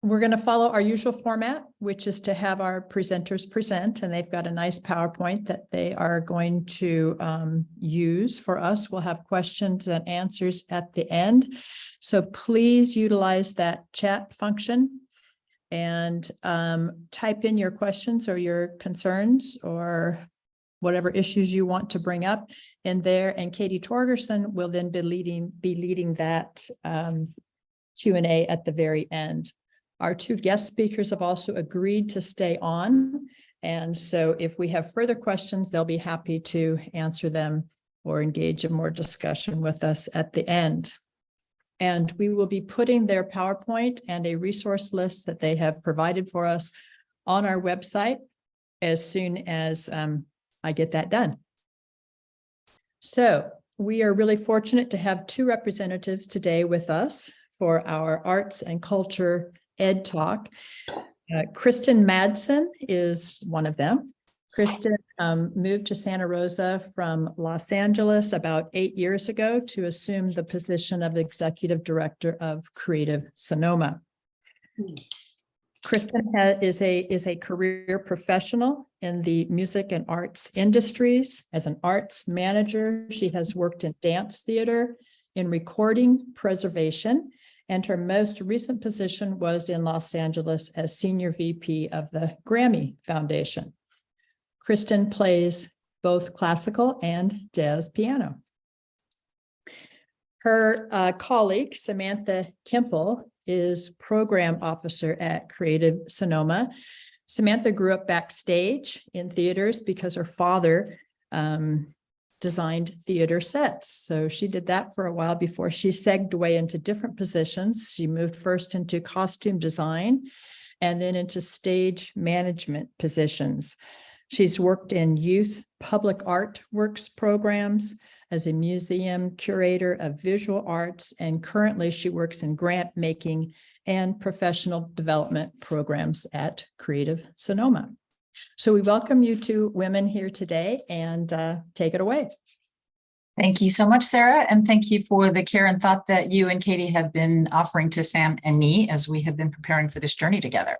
We're going to follow our usual format, which is to have our presenters present, and they've got a nice PowerPoint that they are going to use for us. We'll have questions and answers at the end. So please utilize that chat function and type in your questions or your concerns or whatever issues you want to bring up in there. And Katie Torgerson will then be leading that Q&A at the very end. Our two guest speakers have also agreed to stay on. And so if we have further questions, they'll be happy to answer them or engage in more discussion with us at the end. And we will be putting their PowerPoint and a resource list that they have provided for us on our website as soon as I get that done. So we are really fortunate to have two representatives today with us for our Arts and Culture EDTalk. Kristen Madsen is one of them. Kristen moved to Santa Rosa from Los Angeles about 8 years ago to assume the position of Executive Director of CreativeSonoma. Kristen is a career professional in the music and arts industries. As an arts manager, she has worked in dance theater, in recording preservation, and her most recent position was in Los Angeles as Senior VP of the Grammy Foundation. Kristen plays both classical and jazz piano. Her colleague, Samantha Kimple, is program officer at CreativeSonoma. Samantha grew up backstage in theaters because her father designed theater sets. So she did that for a while before she segued away into different positions. She moved first into costume design and then into stage management positions. She's worked in youth public art works programs as a museum curator of visual arts, and currently she works in grant making and professional development programs at CreativeSonoma. So we welcome you two women here today, and take it away. Thank you so much, Sarah. And thank you for the care and thought that you and Katie have been offering to Sam and me as we have been preparing for this journey together.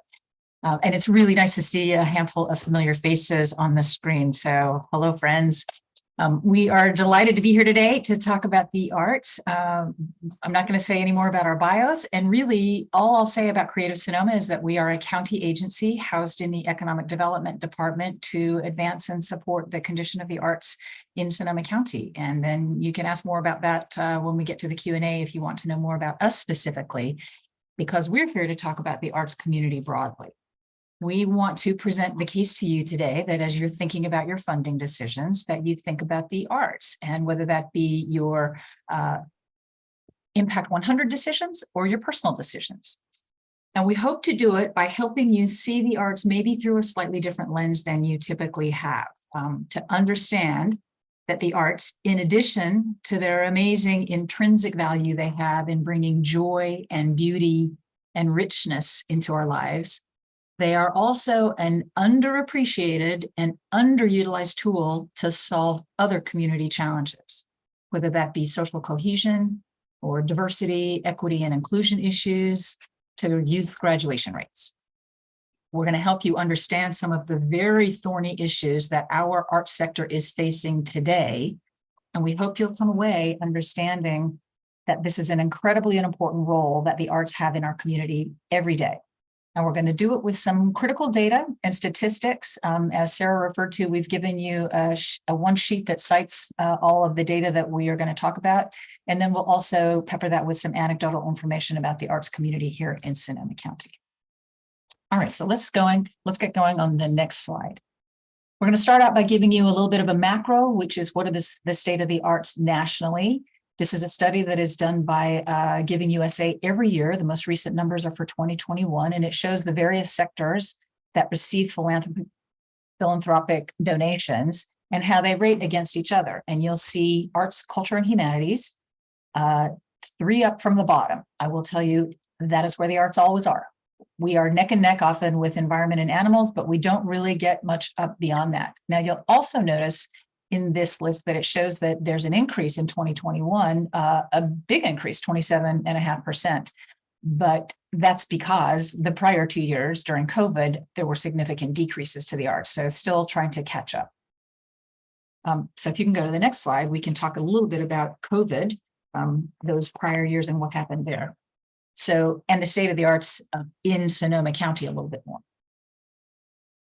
And it's really nice to see a handful of familiar faces on the screen. So hello, friends. We are delighted to be here today to talk about the arts. I'm not going to say any more about our bios, and really all I'll say about CreativeSonoma is that we are a county agency housed in the Economic Development Department to advance and support the condition of the arts in Sonoma County. And then you can ask more about that when we get to the Q&A if you want to know more about us specifically, because we're here to talk about the arts community broadly. We want to present the case to you today that as you're thinking about your funding decisions, that you think about the arts, and whether that be your Impact 100 decisions or your personal decisions. And we hope to do it by helping you see the arts maybe through a slightly different lens than you typically have, to understand that the arts, in addition to their amazing intrinsic value they have in bringing joy and beauty and richness into our lives, they are also an underappreciated and underutilized tool to solve other community challenges, whether that be social cohesion or diversity, equity, and inclusion issues to youth graduation rates. We're going to help you understand some of the very thorny issues that our arts sector is facing today. And we hope you'll come away understanding that this is an incredibly important role that the arts have in our community every day. And we're going to do it with some critical data and statistics. As Sarah referred to, we've given you a one sheet that cites all of the data that we are going to talk about. And then we'll also pepper that with some anecdotal information about the arts community here in Sonoma County. All right, so let's get going on the next slide. We're going to start out by giving you a little bit of a macro, which is what is the state of the arts nationally. This is a study that is done by Giving USA every year. The most recent numbers are for 2021, and it shows the various sectors that receive philanthropic donations and how they rate against each other. And you'll see arts, culture, and humanities, 3 up from the bottom. I will tell you that is where the arts always are. We are neck and neck often with environment and animals, but we don't really get much up beyond that. Now, you'll also notice in this list, but it shows that there's an increase in 2021, a big increase, 27.5%. But that's because the prior 2 years during COVID, there were significant decreases to the arts. So still trying to catch up. So if you can go to the next slide, we can talk a little bit about COVID, those prior years and what happened there. So, and the state of the arts in Sonoma County a little bit more.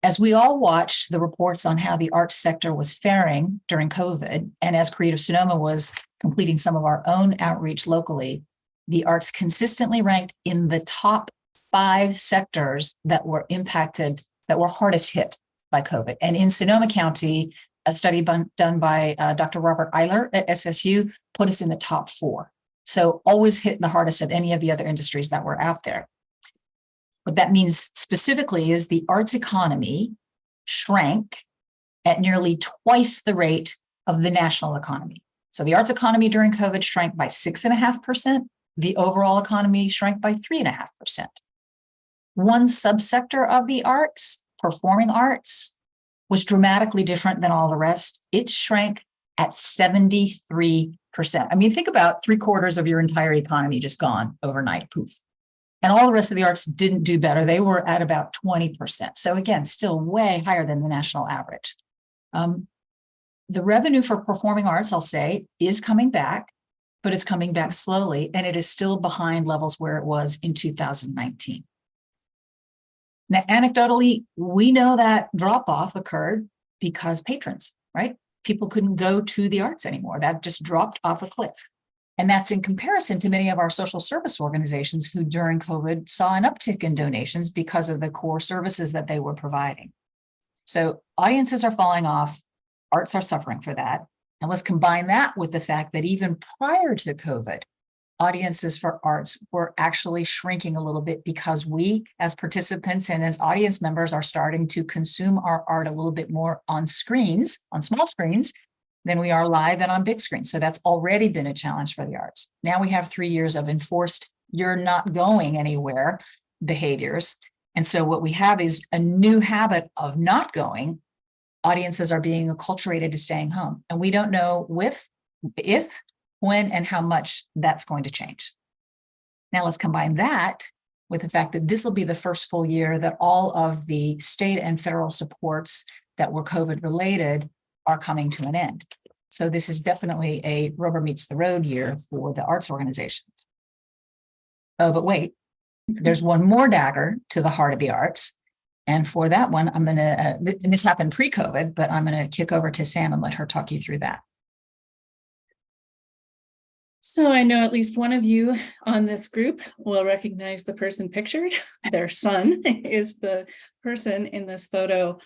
As we all watched the reports on how the arts sector was faring during COVID, and as Creative Sonoma was completing some of our own outreach locally, the arts consistently ranked in the top 5 sectors that were impacted, that were hardest hit by COVID. And in Sonoma County, a study done by Dr. Robert Eiler at SSU put us in the top 4. So always hit the hardest of any of the other industries that were out there. What that means specifically is the arts economy shrank at nearly twice the rate of the national economy. So the arts economy during COVID shrank by 6.5%. The overall economy shrank by 3.5%. One subsector of the arts, performing arts, was dramatically different than all the rest. It shrank at 73%. I mean, think about 3/4 of your entire economy just gone overnight, poof. And all the rest of the arts didn't do better. They were at about 20%. So again, still way higher than the national average. The revenue for performing arts, I'll say, is coming back, but it's coming back slowly, and it is still behind levels where it was in 2019. Now, anecdotally, we know that drop-off occurred because patrons, right? People couldn't go to the arts anymore. That just dropped off a cliff. And that's in comparison to many of our social service organizations who during COVID saw an uptick in donations because of the core services that they were providing. So audiences are falling off, arts are suffering for that. And let's combine that with the fact that even prior to COVID, audiences for arts were actually shrinking a little bit because we as participants and as audience members are starting to consume our art a little bit more on screens, on small screens, than we are live and on big screens. So that's already been a challenge for the arts. Now we have 3 years of enforced, you're not going anywhere behaviors. And so what we have is a new habit of not going. Audiences are being acculturated to staying home. And we don't know if, when, and how much that's going to change. Now let's combine that with the fact that this will be the first full year that all of the state and federal supports that were COVID related are coming to an end. So this is definitely a rubber meets the road year for the arts organizations. Oh, but wait, there's one more dagger to the heart of the arts. And for that one, I'm going to, and this happened pre-COVID, but I'm going to kick over to Sam and let her talk you through that. So I know at least one of you on this group will recognize the person pictured. Their son is the person in this photo.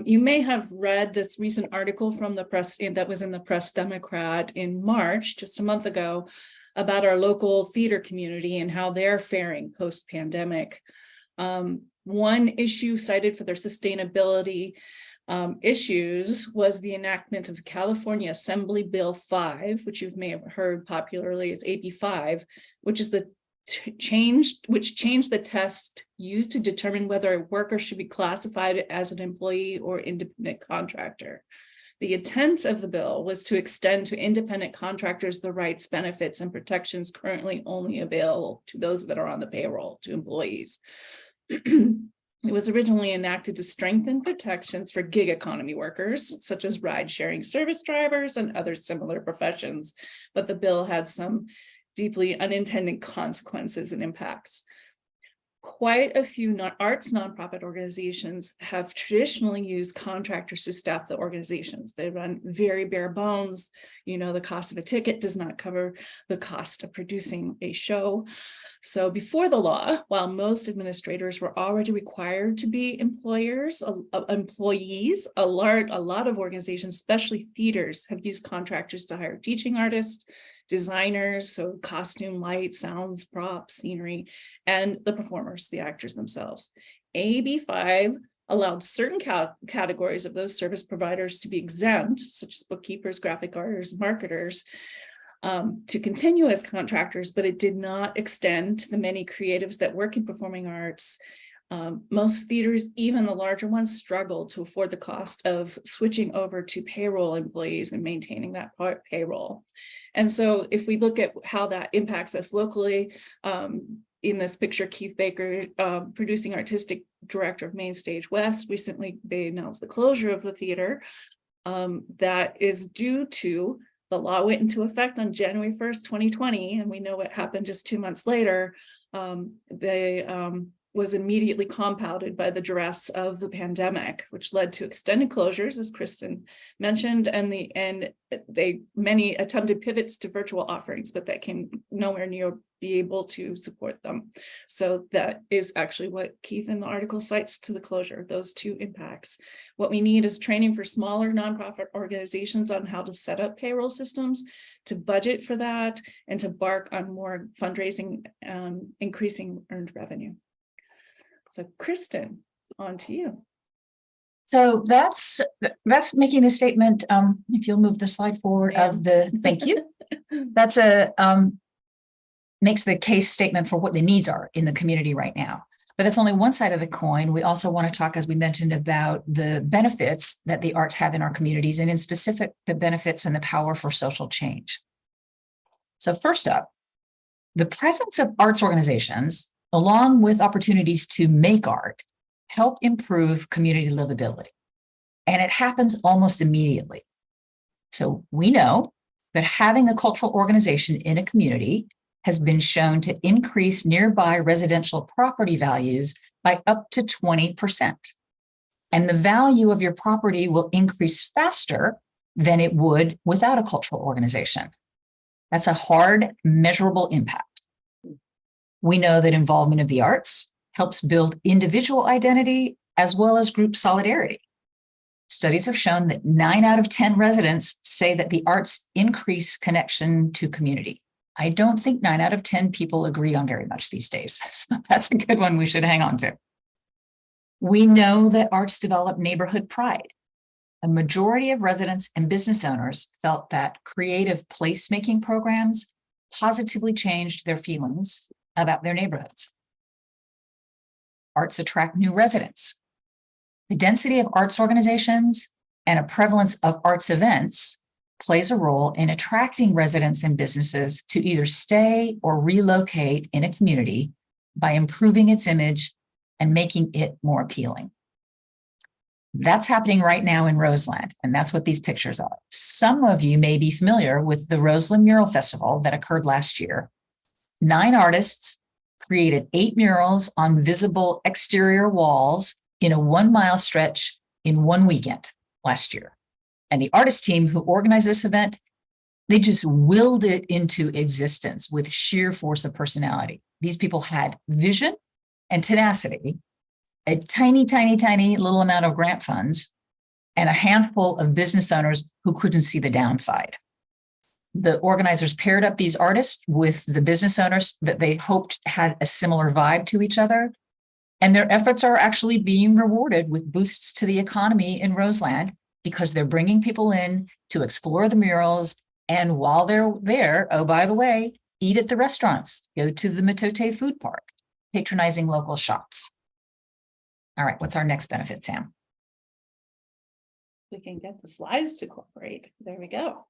You may have read this recent article from the press that was in the Press Democrat in March, just a month ago, about our local theater community and how they're faring post-pandemic. One issue cited for their sustainability issues was the enactment of California Assembly Bill 5, which you may have heard popularly as AB 5, which is the changed the test used to determine whether a worker should be classified as an employee or independent contractor. The intent of the bill was to extend to independent contractors the rights, benefits, and protections currently only available to those that are on the payroll, to employees. It was originally enacted to strengthen protections for gig economy workers, such as ride-sharing service drivers and other similar professions, but the bill had some deeply unintended consequences and impacts. Quite a few arts nonprofit organizations have traditionally used contractors to staff the organizations. They run very bare bones. You know, the cost of a ticket does not cover the cost of producing a show. So before the law, while most administrators were already required to be employees, a lot of organizations, especially theaters, have used contractors to hire teaching artists, designers, so costume, light, sounds, props, scenery, and the performers, the actors themselves. AB 5 allowed certain categories of those service providers to be exempt, such as bookkeepers, graphic artists, marketers, to continue as contractors, but it did not extend to the many creatives that work in performing arts Most theaters, even the larger ones, struggle to afford the cost of switching over to payroll employees and maintaining that payroll. And so if we look at how that impacts us locally, in this picture, Keith Baker, producing artistic director of Main Stage West, recently they announced the closure of the theater. That is due to the law went into effect on January 1st, 2020, and we know what happened just 2 months later. They was immediately compounded by the duress of the pandemic, which led to extended closures, as Kristen mentioned, and many attempted pivots to virtual offerings, but that came nowhere near be able to support them. So that is actually what Keith in the article cites to the closure, those two impacts. What we need is training for smaller nonprofit organizations on how to set up payroll systems, to budget for that, and to embark on more fundraising, increasing earned revenue. So Kristen, on to you. So that's making the statement, if you'll move the slide forward of the, thank you. That's makes the case statement for what the needs are in the community right now. But that's only one side of the coin. We also want to talk, as we mentioned, about the benefits that the arts have in our communities, and in specific, the benefits and the power for social change. So first up, the presence of arts organizations, along with opportunities to make art, help improve community livability. And it happens almost immediately. So we know that having a cultural organization in a community has been shown to increase nearby residential property values by up to 20%. And the value of your property will increase faster than it would without a cultural organization. That's a hard, measurable impact. We know that involvement of the arts helps build individual identity as well as group solidarity. Studies have shown that 9 out of 10 residents say that the arts increase connection to community. I don't think 9 out of 10 people agree on very much these days. So that's a good one we should hang on to. We know that arts develop neighborhood pride. A majority of residents and business owners felt that creative placemaking programs positively changed their feelings about their neighborhoods. Arts attract new residents. The density of arts organizations and a prevalence of arts events plays a role in attracting residents and businesses to either stay or relocate in a community by improving its image and making it more appealing. That's happening right now in Roseland, and that's what these pictures are. Some of you may be familiar with the Roseland Mural Festival that occurred last year. 9 artists created 8 murals on visible exterior walls in a 1-mile stretch in 1 weekend last year. And the artist team who organized this event, they just willed it into existence with sheer force of personality. These people had vision and tenacity, a tiny, tiny, tiny little amount of grant funds, and a handful of business owners who couldn't see the downside. The organizers paired up these artists with the business owners that they hoped had a similar vibe to each other. And their efforts are actually being rewarded with boosts to the economy in Roseland, because they're bringing people in to explore the murals. And while they're there, oh, by the way, eat at the restaurants, go to the Matote Food Park, patronizing local shops. All right, what's our next benefit, Sam? We can get the slides to cooperate. There we go.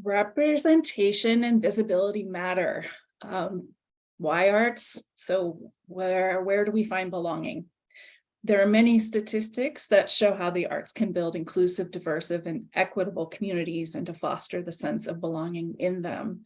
Representation and visibility matter. Why arts? So where do we find belonging? There are many statistics that show how the arts can build inclusive, diverse, and equitable communities and to foster the sense of belonging in them.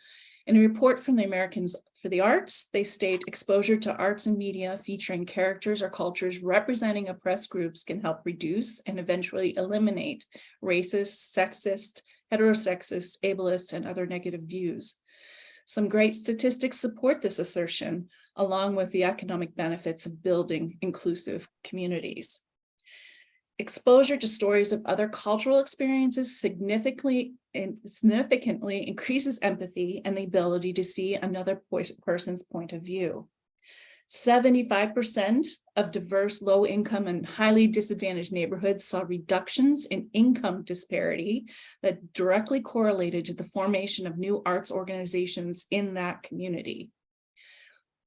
In a report from the Americans for the Arts, they state exposure to arts and media featuring characters or cultures representing oppressed groups can help reduce and eventually eliminate racist, sexist, heterosexist, ableist, and other negative views. Some great statistics support this assertion, along with the economic benefits of building inclusive communities. Exposure to stories of other cultural experiences significantly increases empathy and the ability to see another person's point of view. 75% of diverse, low-income, and highly disadvantaged neighborhoods saw reductions in income disparity that directly correlated to the formation of new arts organizations in that community.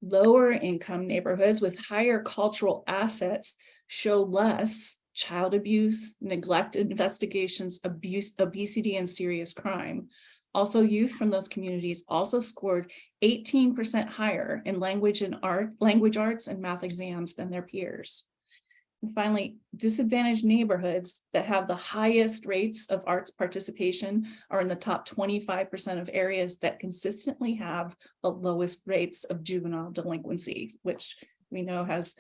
Lower income neighborhoods with higher cultural assets show less child abuse, neglect investigations, abuse, obesity, and serious crime. Also, youth from those communities also scored 18% higher in language arts and math exams than their peers. And finally, disadvantaged neighborhoods that have the highest rates of arts participation are in the top 25% of areas that consistently have the lowest rates of juvenile delinquency, which we know has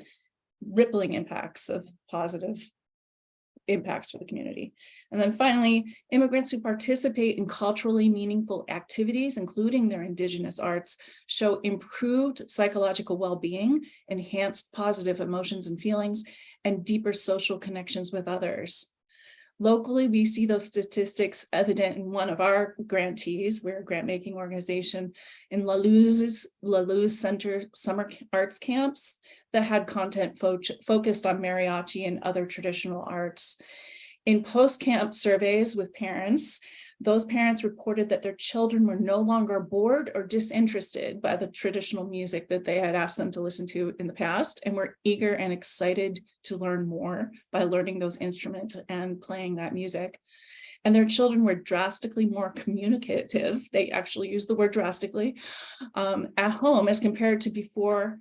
rippling impacts of positive impacts for the community. And then finally, immigrants who participate in culturally meaningful activities, including their indigenous arts, show improved psychological well-being, enhanced positive emotions and feelings, and deeper social connections with others. Locally, we see those statistics evident in one of our grantees. We're a grant-making organization in La Luz Center summer arts camps that had content focused on mariachi and other traditional arts. In post-camp surveys with parents, those parents reported that their children were no longer bored or disinterested by the traditional music that they had asked them to listen to in the past, and were eager and excited to learn more by learning those instruments and playing that music. And their children were drastically more communicative. They actually used the word drastically at home as compared to before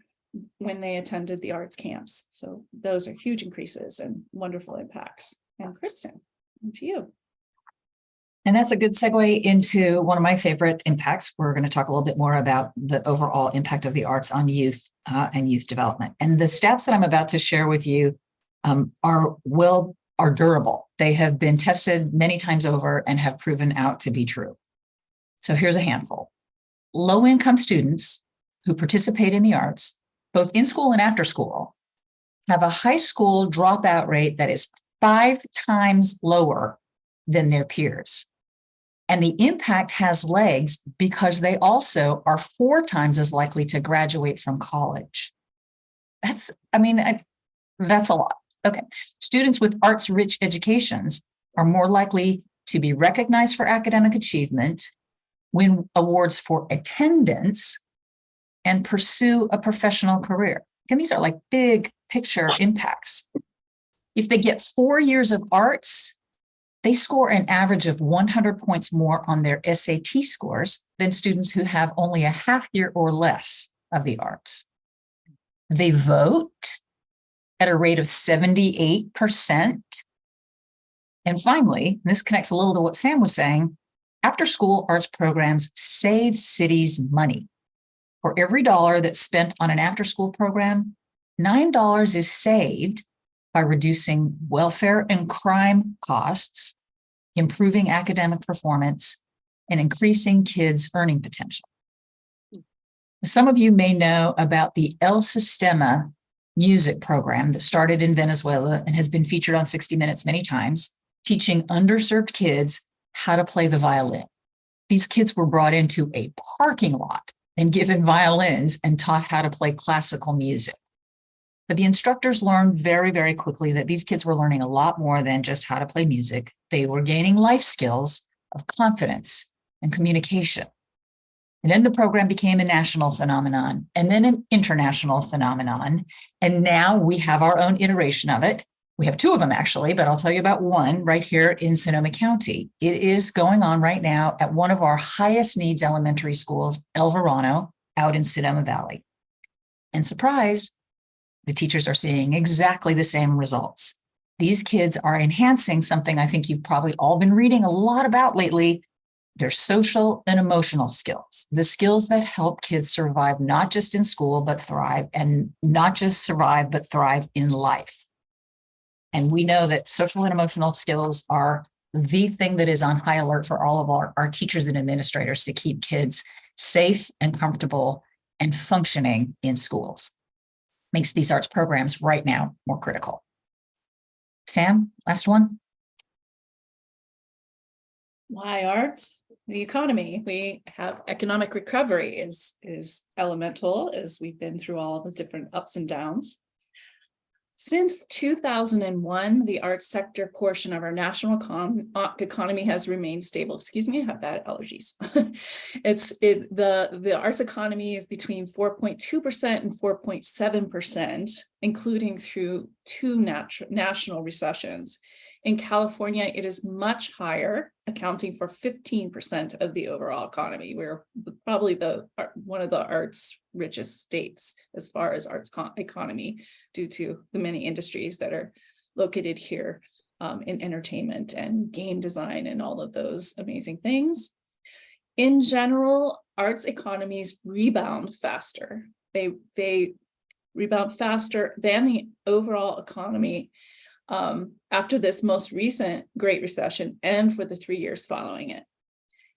when they attended the arts camps. So those are huge increases and wonderful impacts. And Kristen, to you. And that's a good segue into one of my favorite impacts. We're going to talk a little bit more about the overall impact of the arts on youth and youth development. And the stats that I'm about to share with you are durable. They have been tested many times over and have proven out to be true. So here's a handful. Low-income students who participate in the arts, both in school and after school, have a high school dropout rate that is 5 times lower than their peers. And the impact has legs because they also are 4 times as likely to graduate from college. That's a lot. Okay. Students with arts-rich educations are more likely to be recognized for academic achievement, win awards for attendance, and pursue a professional career. And these are like big picture impacts. If they get 4 years of arts, they score an average of 100 points more on their SAT scores than students who have only a half year or less of the arts. They vote at a rate of 78%. And finally, this connects a little to what Sam was saying, after-school arts programs save cities money. For every $1 that's spent on an after-school program, $9 is saved by reducing welfare and crime costs, improving academic performance, and increasing kids' earning potential. Some of you may know about the El Sistema music program that started in Venezuela and has been featured on 60 Minutes many times, teaching underserved kids how to play the violin. These kids were brought into a parking lot and given violins and taught how to play classical music. But the instructors learned very, very quickly that these kids were learning a lot more than just how to play music. They were gaining life skills of confidence and communication. And then the program became a national phenomenon and then an international phenomenon. And now we have our own iteration of it. We have 2 of them actually, but I'll tell you about one right here in Sonoma County. It is going on right now at one of our highest needs elementary schools, El Verano, out in Sonoma Valley. And surprise, the teachers are seeing exactly the same results. These kids are enhancing something I think you've probably all been reading a lot about lately, their social and emotional skills, the skills that help kids survive not just in school, but thrive, and not just survive, but thrive in life. And we know that social and emotional skills are the thing that is on high alert for all of our teachers and administrators to keep kids safe and comfortable and functioning in schools. Makes these arts programs right now more critical. Sam, last one. Why arts? The economy. We have economic recovery is elemental as we've been through all the different ups and downs. Since 2001, the arts sector portion of our national economy has remained stable. Excuse me, I have bad allergies. The arts economy is between 4.2% and 4.7%, including through two national recessions. In California, it is much higher, accounting for 15% of the overall economy. We're probably one of the arts richest states as far as arts economy, due to the many industries that are located here in entertainment and game design and all of those amazing things. In general, arts economies rebound faster. They rebound faster than the overall economy after this most recent Great Recession and for the 3 years following it.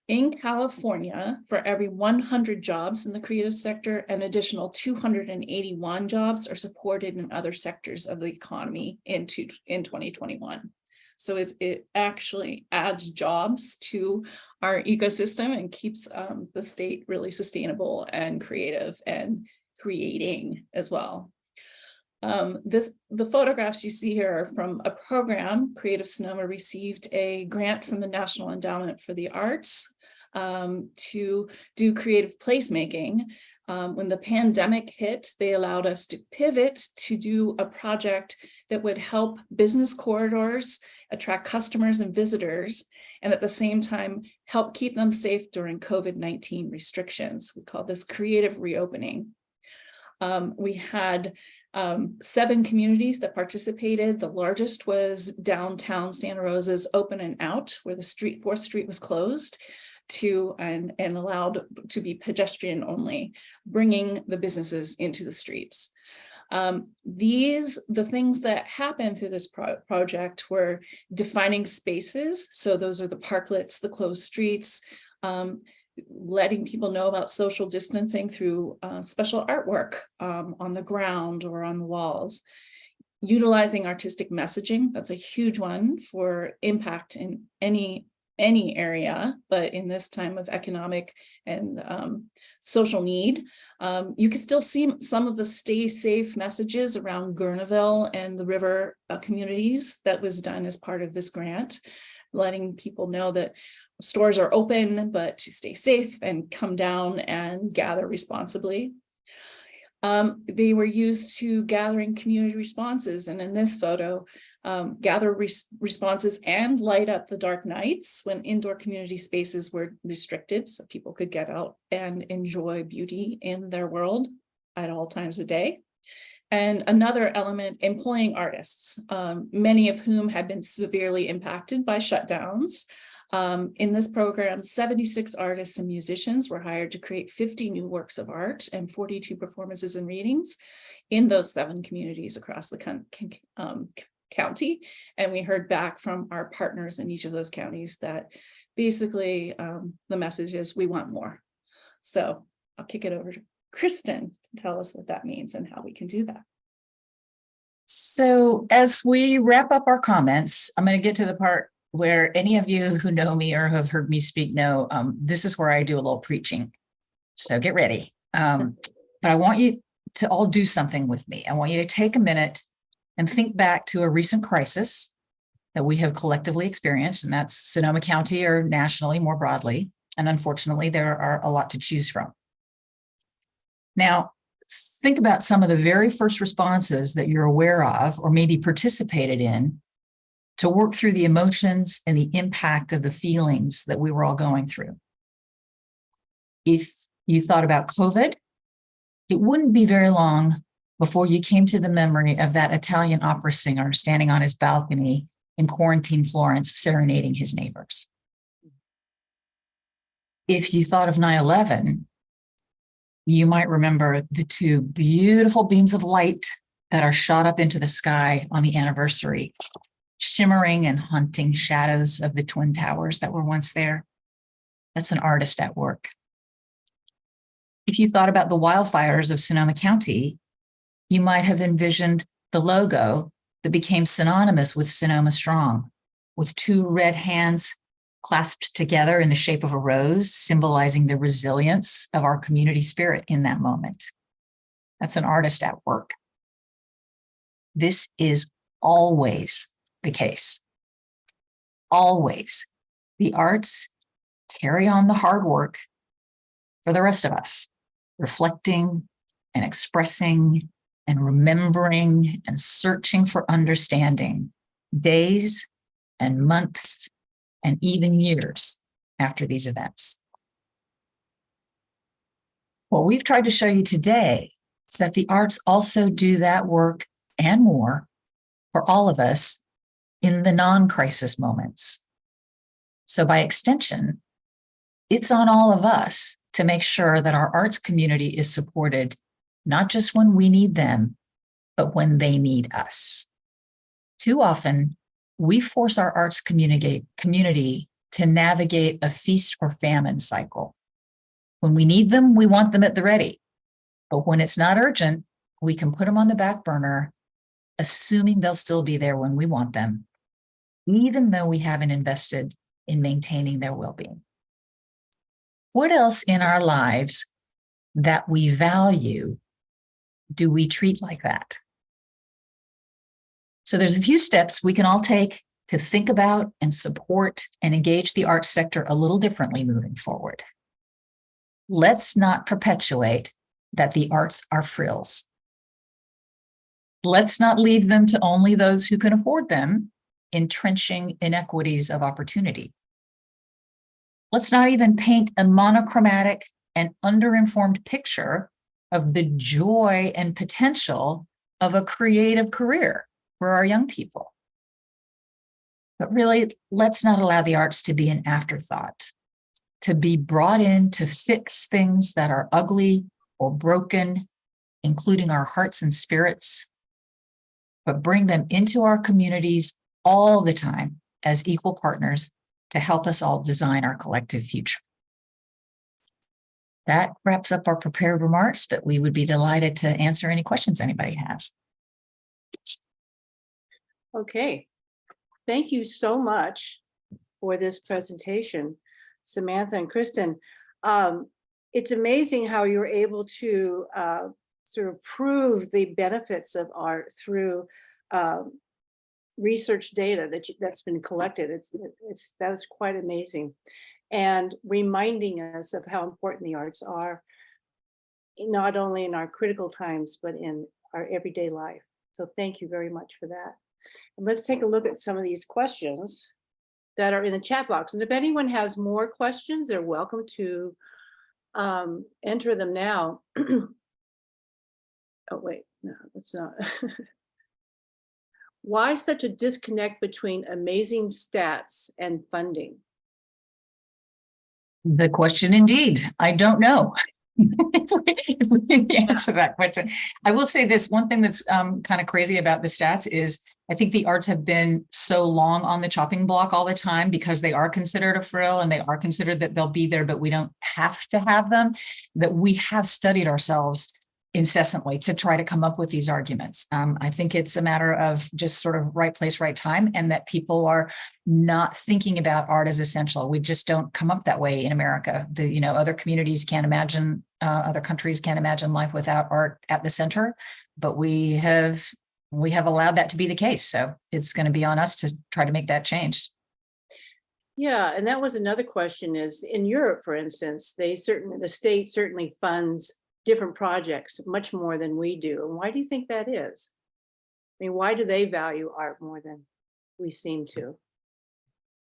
In California, for every 100 jobs in the creative sector, an additional 281 jobs are supported in other sectors of the economy in 2021. So it actually adds jobs to our ecosystem and keeps the state really sustainable and creative and creating as well. The photographs you see here are from a program. CreativeSonoma received a grant from the National Endowment for the Arts to do creative placemaking. When the pandemic hit, they allowed us to pivot to do a project that would help business corridors attract customers and visitors, and at the same time, help keep them safe during COVID-19 restrictions. We call this creative reopening. We had 7 communities that participated. The largest was downtown Santa Rosa's Open and Out, where the 4th Street was closed and allowed to be pedestrian only, bringing the businesses into the streets. The things that happened through this project were defining spaces. So those are the parklets, the closed streets, letting people know about social distancing through special artwork on the ground or on the walls, utilizing artistic messaging. That's a huge one for impact in any area, but in this time of economic and social need, you can still see some of the stay safe messages around Gurneville and the river communities that was done as part of this grant, letting people know that stores are open, but to stay safe and come down and gather responsibly. They were used to gathering community responses. And in this photo, gather responses and light up the dark nights when indoor community spaces were restricted, so people could get out and enjoy beauty in their world at all times of day. And another element, employing artists, many of whom had been severely impacted by shutdowns. In this program, 76 artists and musicians were hired to create 50 new works of art and 42 performances and readings in those 7 communities across the county. And we heard back from our partners in each of those counties that basically the message is we want more. So I'll kick it over to Kristen to tell us what that means and how we can do that. So as we wrap up our comments, I'm going to get to the part where any of you who know me or have heard me speak know this is where I do a little preaching. So get ready. But I want you to all do something with me. I want you to take a minute and think back to a recent crisis that we have collectively experienced, and that's Sonoma County or nationally more broadly. And unfortunately, there are a lot to choose from. Now, think about some of the very first responses that you're aware of or maybe participated in to work through the emotions and the impact of the feelings that we were all going through. If you thought about COVID, it wouldn't be very long before you came to the memory of that Italian opera singer standing on his balcony in quarantine Florence, serenading his neighbors. If you thought of 9/11, you might remember the 2 beautiful beams of light that are shot up into the sky on the anniversary, shimmering and haunting shadows of the Twin Towers that were once there. That's an artist at work. If you thought about the wildfires of Sonoma County, you might have envisioned the logo that became synonymous with Sonoma Strong, with 2 red hands clasped together in the shape of a rose, symbolizing the resilience of our community spirit in that moment. That's an artist at work. This is always the case. Always. The arts carry on the hard work for the rest of us, reflecting and expressing and remembering and searching for understanding days and months and even years after these events. What we've tried to show you today is that the arts also do that work and more for all of us in the non-crisis moments. So by extension, it's on all of us to make sure that our arts community is supported, not just when we need them, but when they need us. Too often, we force our arts community to navigate a feast or famine cycle. When we need them, we want them at the ready. But when it's not urgent, we can put them on the back burner, assuming they'll still be there when we want them, even though we haven't invested in maintaining their well-being. What else in our lives that we value do we treat like that? So there's a few steps we can all take to think about and support and engage the arts sector a little differently moving forward. Let's not perpetuate that the arts are frills. Let's not leave them to only those who can afford them, entrenching inequities of opportunity. Let's not even paint a monochromatic and underinformed picture of the joy and potential of a creative career for our young people. But really, let's not allow the arts to be an afterthought, to be brought in to fix things that are ugly or broken, including our hearts and spirits, but bring them into our communities all the time as equal partners to help us all design our collective future. That wraps up our prepared remarks, but we would be delighted to answer any questions anybody has. Okay, thank you so much for this presentation, Samantha and Kristen. It's amazing how you're able to sort of prove the benefits of art through research data that's been collected. That's quite amazing, and reminding us of how important the arts are, not only in our critical times, but in our everyday life. So thank you very much for that. And let's take a look at some of these questions that are in the chat box. And if anyone has more questions, they're welcome to enter them now. Oh, wait, no, that's not. Why such a disconnect between amazing stats and funding? The question indeed, I don't know. If we can answer that question. I will say this, one thing that's kind of crazy about the stats is I think the arts have been so long on the chopping block all the time because they are considered a frill and they are considered that they'll be there, but we don't have to have them, that we have studied ourselves incessantly to try to come up with these arguments. I think it's a matter of just sort of right place, right time, and that people are not thinking about art as essential. We just don't come up that way in America. Other communities can't imagine, other countries can't imagine life without art at the center, but we have allowed that to be the case. So it's going to be on us to try to make that change. Yeah, and that was another question is in Europe, for instance, the state certainly funds different projects much more than we do. And why do you think that is? I mean, why do they value art more than we seem to?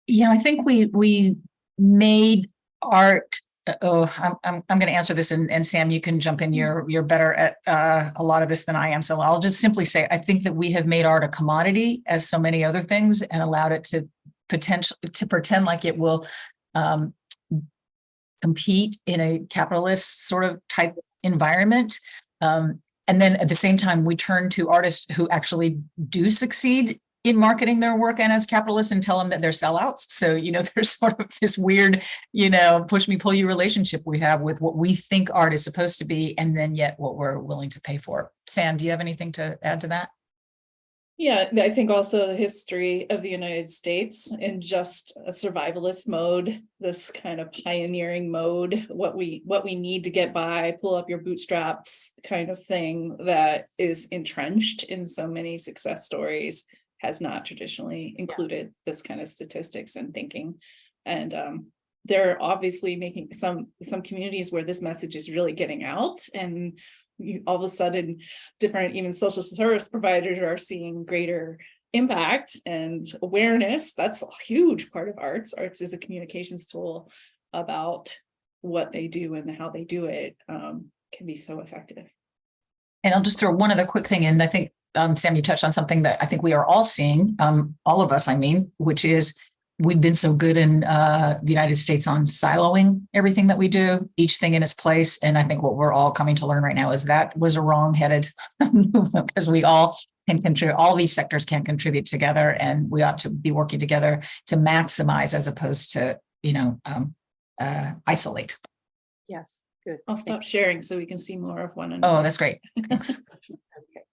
Yeah, I think we made art. I'm going to answer this, and Sam, you can jump in. You're better at a lot of this than I am, so I'll just simply say I think that we have made art a commodity, as so many other things, and allowed it to pretend like it will compete in a capitalist sort of type environment. And then at the same time, we turn to artists who actually do succeed in marketing their work and as capitalists and tell them that they're sellouts. So, there's sort of this weird, push me, pull you relationship we have with what we think art is supposed to be, and then yet what we're willing to pay for. Sam, do you have anything to add to that? Yeah, I think also the history of the United States in just a survivalist mode, this kind of pioneering mode, what we need to get by, pull up your bootstraps kind of thing that is entrenched in so many success stories, has not traditionally included this kind of statistics and thinking. And they're obviously making some communities where this message is really getting out, and all of a sudden different even social service providers are seeing greater impact and awareness. That's a huge part of arts. Arts is a communications tool about what they do and how they do it, can be so effective. And I'll just throw one other quick thing in. I think, Sam, you touched on something that I think we are all seeing, all of us, I mean, which is we've been so good in the United States on siloing everything that we do, each thing in its place. And I think what we're all coming to learn right now is that was a wrong-headed movement, because we all can contribute, all these sectors can contribute together, and we ought to be working together to maximize as opposed to, isolate. Yes, good. I'll stop sharing so we can see more of one another. Oh, that's great. Thanks. Okay.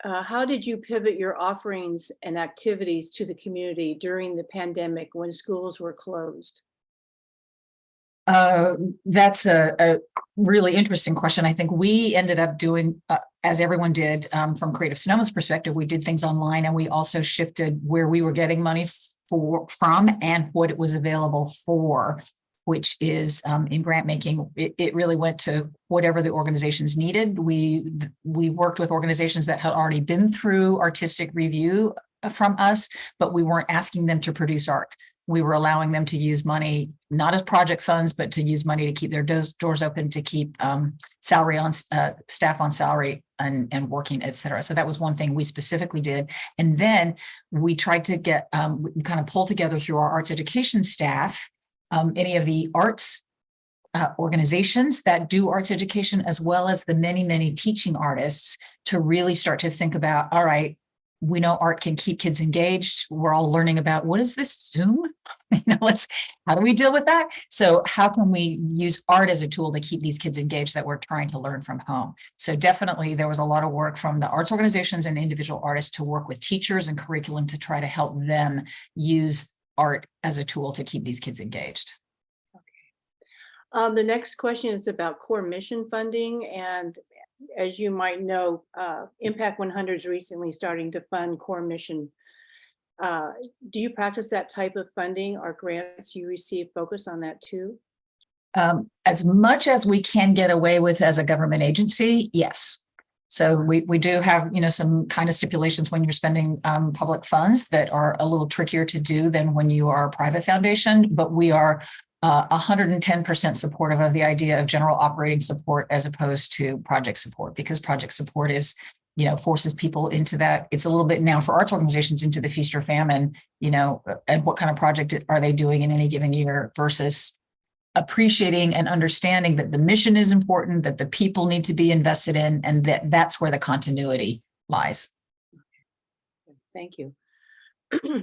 How did you pivot your offerings and activities to the community during the pandemic when schools were closed? That's a really interesting question. I think we ended up doing, as everyone did, from CreativeSonoma's perspective, we did things online, and we also shifted where we were getting money from and what it was available for, which is in grant making. It really went to whatever the organizations needed. We worked with organizations that had already been through artistic review from us, but we weren't asking them to produce art. We were allowing them to use money, not as project funds, but to use money to keep their doors open, to keep salary on staff on salary and working, et cetera. So that was one thing we specifically did. And then we tried to get kind of pull together through our arts education staff, any of the arts organizations that do arts education, as well as the many, many teaching artists, to really start to think about, all right, we know art can keep kids engaged. We're all learning about, what is this Zoom? How do we deal with that? So how can we use art as a tool to keep these kids engaged that we're trying to learn from home? So definitely there was a lot of work from the arts organizations and individual artists to work with teachers and curriculum to try to help them use art as a tool to keep these kids engaged. Okay. The next question is about core mission funding. And as you might know, Impact 100 is recently starting to fund core mission. Do you practice that type of funding? Or grants you receive focus on that too? As much as we can get away with as a government agency, yes. So we do have, some kind of stipulations when you're spending public funds that are a little trickier to do than when you are a private foundation, but we are 110% supportive of the idea of general operating support as opposed to project support, because project support is, forces people into that. It's a little bit now for arts organizations into the feast or famine, and what kind of project are they doing in any given year, versus appreciating and understanding that the mission is important, that the people need to be invested in, and that's where the continuity lies. Thank you.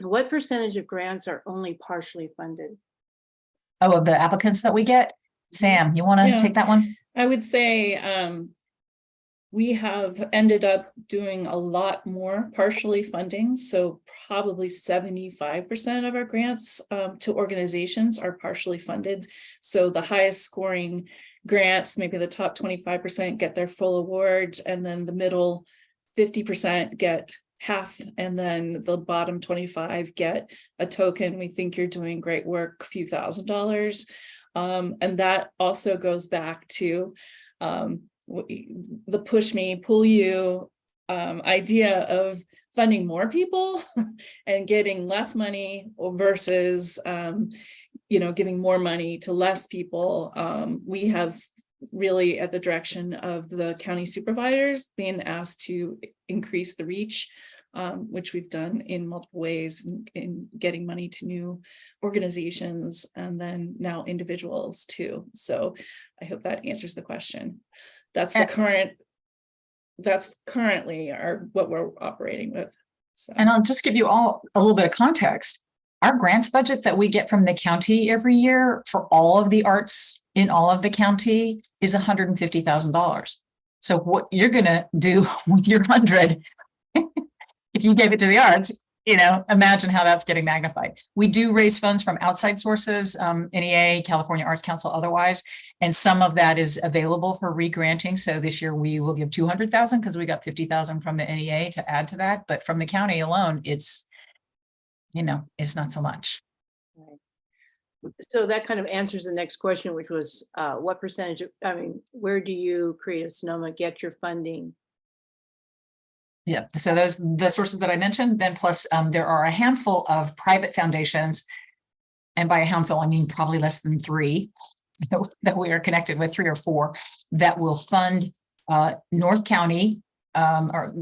What percentage of grants are only partially funded? Oh, of the applicants that we get? Sam, you want to take that one? I would say we have ended up doing a lot more partially funding. So probably 75% of our grants to organizations are partially funded. So the highest scoring grants, maybe the top 25% get their full award, and then the middle 50% get half, and then the bottom 25 get a token. We think you're doing great work, a few $1,000s. And that also goes back to the push me, pull you idea of funding more people and getting less money versus, giving more money to less people. We have really, at the direction of the county supervisors, being asked to increase the reach, which we've done in multiple ways in getting money to new organizations and then now individuals too. So I hope that answers the question. That's currently what we're operating with. So. And I'll just give you all a little bit of context. Our grants budget that we get from the county every year for all of the arts in all of the county is $150,000. So what you're going to do with your 100, if you gave it to the arts, imagine how that's getting magnified. We do raise funds from outside sources, NEA, California Arts Council, otherwise, and some of that is available for re-granting. So this year we will give 200,000 because we got 50,000 from the NEA to add to that. But from the county alone, it's not so much. Right. So that kind of answers the next question, which was what percentage where do you, CreativeSonoma, get your funding? Yeah, so the sources that I mentioned, then plus there are a handful of private foundations, and by a handful, I mean probably less than 3 that we are connected with, 3 or 4, that will fund North County, or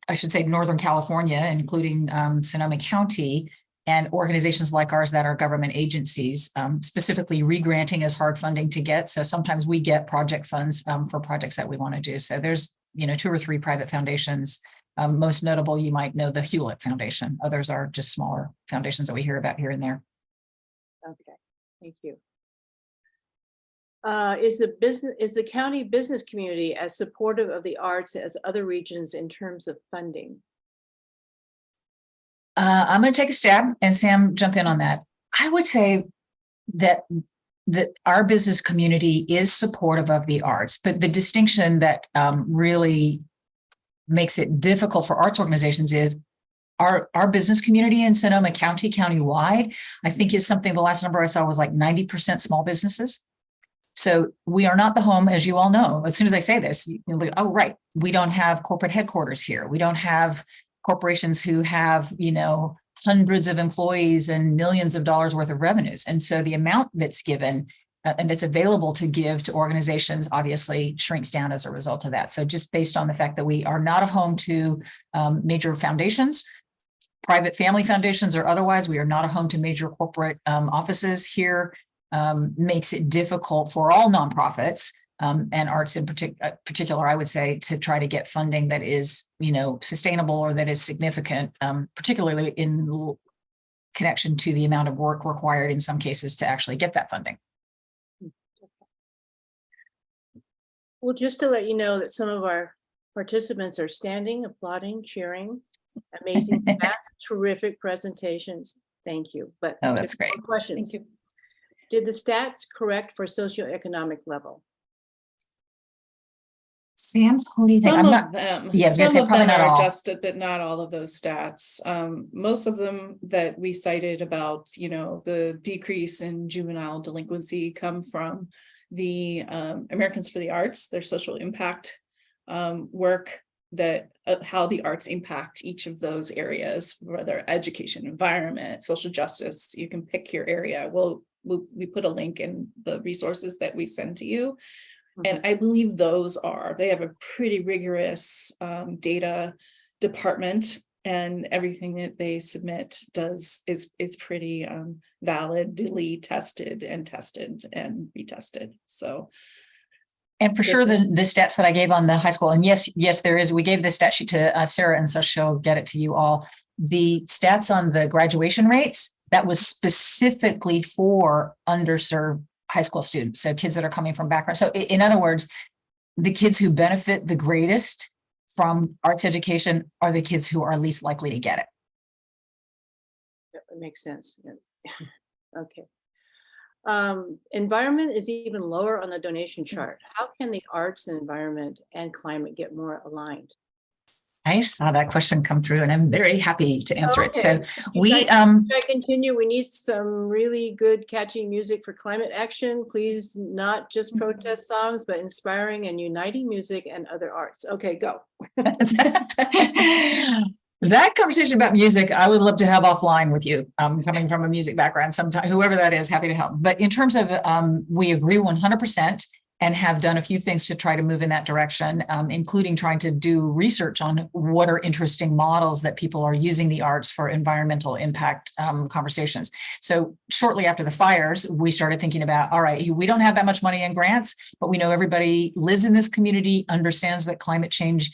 I should say Northern California, including Sonoma County, and organizations like ours that are government agencies. Specifically, re-granting is hard funding to get. So sometimes we get project funds for projects that we want to do. So there's 2 or 3 private foundations. Most notable, you might know the Hewlett Foundation. Others are just smaller foundations that we hear about here and there. Okay, thank you. Is the county business community as supportive of the arts as other regions in terms of funding? I'm going to take a stab, and Sam, jump in on that. I would say that our business community is supportive of the arts, but the distinction that really makes it difficult for arts organizations is our business community in Sonoma County, countywide, I think is something, the last number I saw was like 90% small businesses. So we are not the home, as you all know. As soon as I say this, you'll be, oh, right. We don't have corporate headquarters here. We don't have corporations who have, hundreds of employees and millions of dollars worth of revenues. And so the amount that's given and that's available to give to organizations obviously shrinks down as a result of that. So just based on the fact that we are not a home to major foundations, private family foundations or otherwise, we are not a home to major corporate offices here, makes it difficult for all nonprofits and arts in particular, I would say, to try to get funding that is, sustainable or that is significant, particularly in connection to the amount of work required in some cases to actually get that funding. Well, just to let you know that some of our participants are standing, applauding, cheering. Amazing stats, terrific presentations. Thank you. But oh, that's great. Questions. Thank you. Did the stats correct for socioeconomic level? Sam, what do you think? Some of them, yeah, some of them are all. adjusted, but not all of those stats. Most of them that we cited about, the decrease in juvenile delinquency come from the Americans for the Arts, their social impact work, that how the arts impact each of those areas, whether education, environment, social justice. You can pick your area. We put a link in the resources that we send to you. And I believe they have a pretty rigorous data department, and everything that they submit is pretty validly tested and retested. So, and for sure, the stats that I gave on the high school, and yes, there is. We gave the stat sheet to Sarah, and so she'll get it to you all. The stats on the graduation rates, that was specifically for underserved high school students, so kids that are coming from background. So in other words, the kids who benefit the greatest from arts education are the kids who are least likely to get it. That makes sense. Okay. Environment is even lower on the donation chart. How can the arts and environment and climate get more aligned? I saw that question come through, and I'm very happy to answer it. So should I continue? We need some really good, catchy music for climate action. Please, not just protest songs, but inspiring and uniting music and other arts. Okay, go. That conversation about music, I would love to have offline with you, coming from a music background sometime, whoever that is, happy to help. But in terms of, we agree 100%. And have done a few things to try to move in that direction, including trying to do research on what are interesting models that people are using the arts for environmental impact conversations. So shortly after the fires, we started thinking about, all right, we don't have that much money in grants, but we know everybody lives in this community, understands that climate change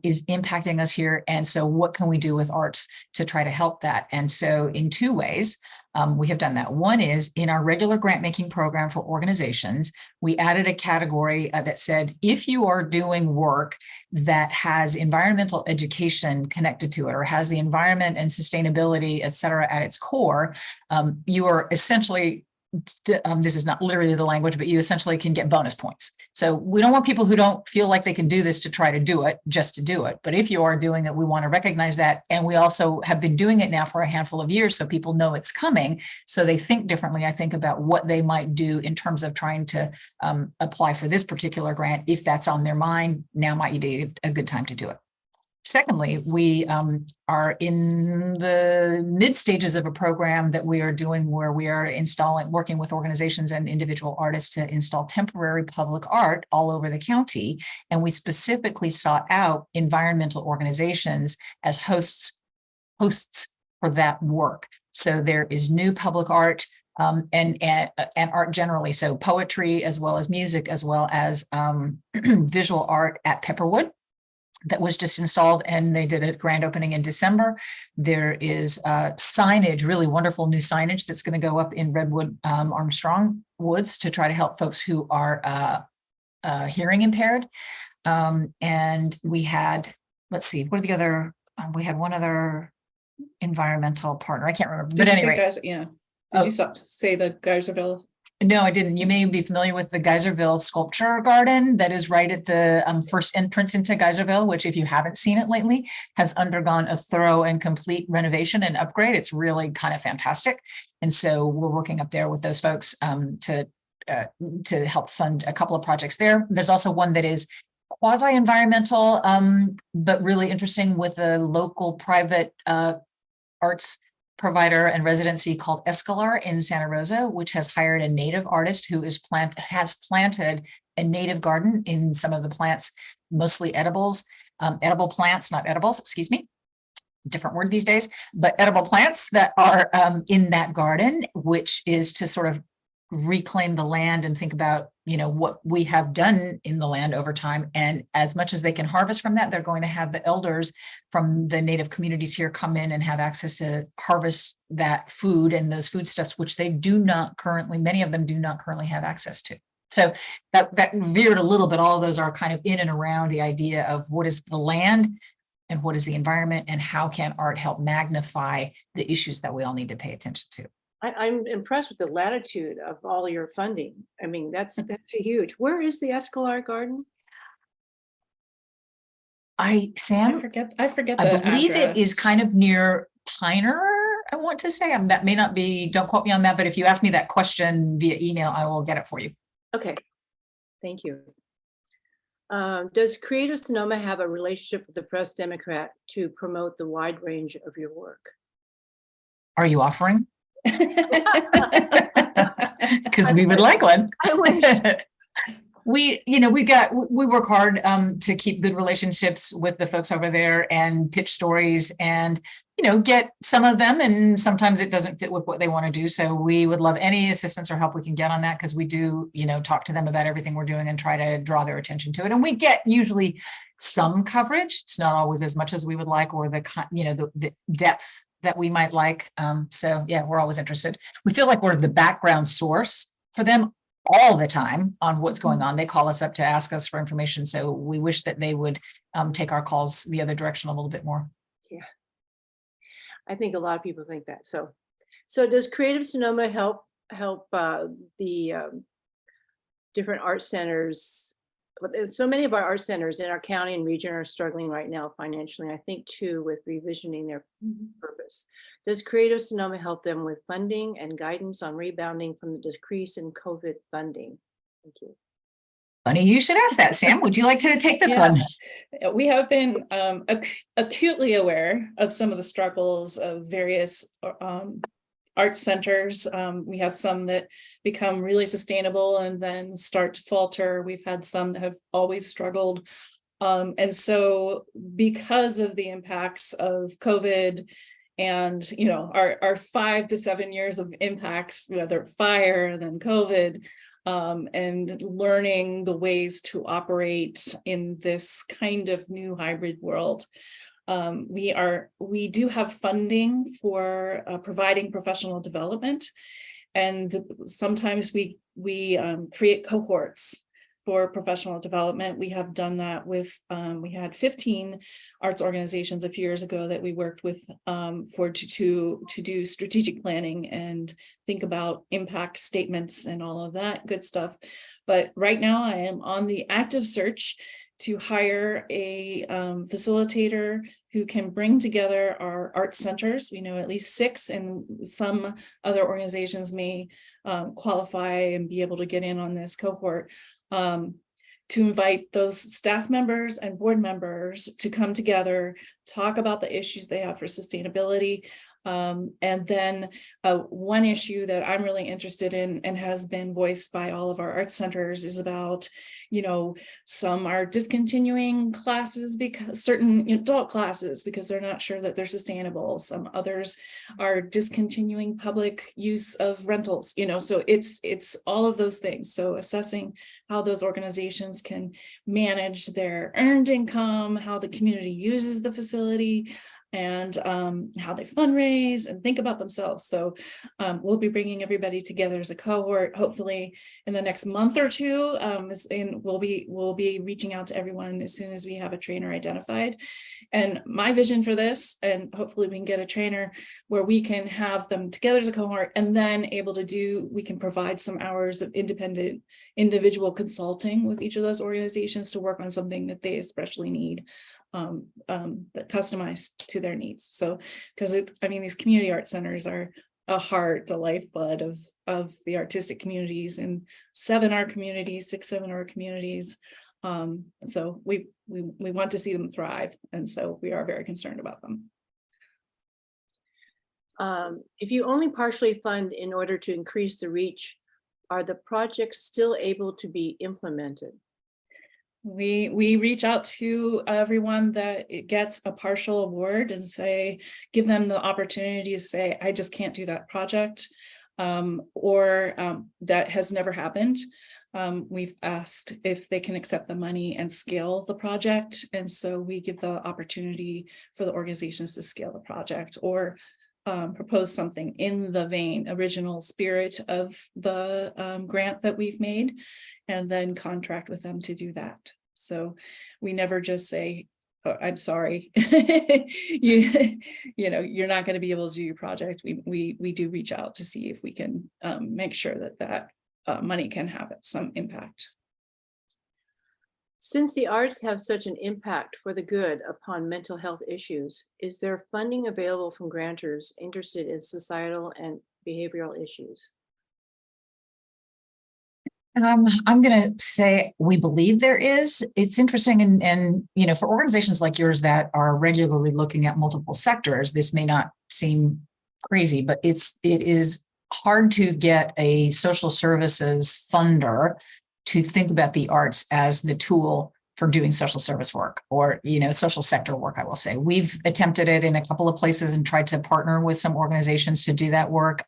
is impacting us here. And so what can we do with arts to try to help that? And so in 2 ways, we have done that. One is in our regular grant making program for organizations, we added a category that said, if you are doing work that has environmental education connected to it, or has the environment and sustainability, et cetera, at its core, you are essentially, this is not literally the language, but you essentially can get bonus points. So we don't want people who don't feel like they can do this to try to do it, just to do it. But if you are doing it, we want to recognize that. And we also have been doing it now for a handful of years, so people know it's coming. So they think differently, I think, about what they might do in terms of trying to apply for this particular grant. If that's on their mind, now might be a good time to do it. Secondly, we are in the mid stages of a program that we are doing where we are working with organizations and individual artists to install temporary public art all over the county. And we specifically sought out environmental organizations as hosts for that work. So there is new public art and art generally. So poetry, as well as music, as well as visual art at Pepperwood. That was just installed, and they did a grand opening in December. There is signage, really wonderful new signage that's going to go up in Redwood Armstrong Woods to try to help folks who are hearing impaired. And we had, let's see, what are the other, we had one other environmental partner. I can't remember, but anyway. Did you say the Geyserville? No, I didn't. You may be familiar with the Geyserville Sculpture Garden that is right at the first entrance into Geyserville, which, if you haven't seen it lately, has undergone a thorough and complete renovation and upgrade. It's really kind of fantastic. And so we're working up there with those folks to help fund a couple of projects there. There's also one that is quasi-environmental, but really interesting, with a local private arts provider and residency called Escalar in Santa Rosa, which has hired a native artist who has planted a native garden in some of the plants, mostly edible plants, not edibles, excuse me, different word these days, but edible plants that are in that garden, which is to sort of reclaim the land and think about, what we have done in the land over time. And as much as they can harvest from that, they're going to have the elders from the native communities here come in and have access to harvest that food and those foodstuffs, which they do not currently, many of them do not currently have access to. So that veered a little bit. All of those are kind of in and around the idea of what is the land and what is the environment, and how can art help magnify the issues that we all need to pay attention to. I'm impressed with the latitude of all your funding. I mean, that's huge. Where is the Escalar Garden? Sam, I forget. I believe it is kind of near Piner, I want to say. That may not be, don't quote me on that, but if you ask me that question via email, I will get it for you. Okay, thank you. Does CreativeSonoma have a relationship with the Press Democrat to promote the wide range of your work? Are you offering? Because we would like one. I wish. We work hard to keep good relationships with the folks over there and pitch stories and, get some of them. And sometimes it doesn't fit with what they want to do. So we would love any assistance or help we can get on that, because we do, talk to them about everything we're doing and try to draw their attention to it. And we get usually some coverage. It's not always as much as we would like, or the depth that we might like. So yeah, we're always interested. We feel like we're the background source for them all the time on what's going on. They call us up to ask us for information. So we wish that they would take our calls the other direction a little bit more. Yeah. I think a lot of people think that. So does CreativeSonoma help the different art centers? So many of our art centers in our county and region are struggling right now financially, I think too, with revisioning their purpose. Does CreativeSonoma help them with funding and guidance on rebounding from the decrease in COVID funding? Thank you. Funny you should ask that, Sam. Would you like to take this one? We have been acutely aware of some of the struggles of various art centers. We have some that become really sustainable and then start to falter. We've had some that have always struggled. And so because of the impacts of COVID and, our 5 to 7 years of impacts, whether fire, then COVID, and learning the ways to operate in this kind of new hybrid world, We do have funding for providing professional development, and sometimes we create cohorts for professional development. We have done that with, we had 15 arts organizations a few years ago that we worked with to do strategic planning and think about impact statements and all of that good stuff. But right now I am on the active search to hire a facilitator who can bring together our art centers. We know at least 6, and some other organizations may qualify and be able to get in on this cohort, to invite those staff members and board members to come together, talk about the issues they have for sustainability. And then one issue that I'm really interested in and has been voiced by all of our art centers is about, some are discontinuing classes, because certain adult classes, because they're not sure that they're sustainable. Some others are discontinuing public use of rentals, so it's all of those things. So assessing how those organizations can manage their earned income, how the community uses the facility, and how they fundraise and think about themselves. So we'll be bringing everybody together as a cohort, hopefully in the next month or two. And we'll be reaching out to everyone as soon as we have a trainer identified. And my vision for this, and hopefully we can get a trainer where we can have them together as a cohort, and then we can provide some hours of independent individual consulting with each of those organizations to work on something that they especially need, that customized to their needs. So, because these community art centers are a heart, the lifeblood of the artistic communities, and 7 art communities, 6, 7 art communities. So we want to see them thrive, and so we are very concerned about them. If you only partially fund in order to increase the reach, are the projects still able to be implemented? We reach out to everyone that it gets a partial award and give them the opportunity to say, I just can't do that project, or that has never happened. We've asked if they can accept the money and scale the project. And so we give the opportunity for the organizations to scale the project, or propose something in the original spirit of the grant that we've made, and then contract with them to do that. So we never just say, oh, I'm sorry, you're not going to be able to do your project. We do reach out to see if we can make sure that money can have some impact. Since the arts have such an impact for the good upon mental health issues, is there funding available from grantors interested in societal and behavioral issues? I'm going to say we believe there is. It's interesting, and for organizations like yours that are regularly looking at multiple sectors, this may not seem crazy, but it is hard to get a social services funder to think about the arts as the tool for doing social service work, or social sector work. I will say we've attempted it in a couple of places and tried to partner with some organizations to do that work.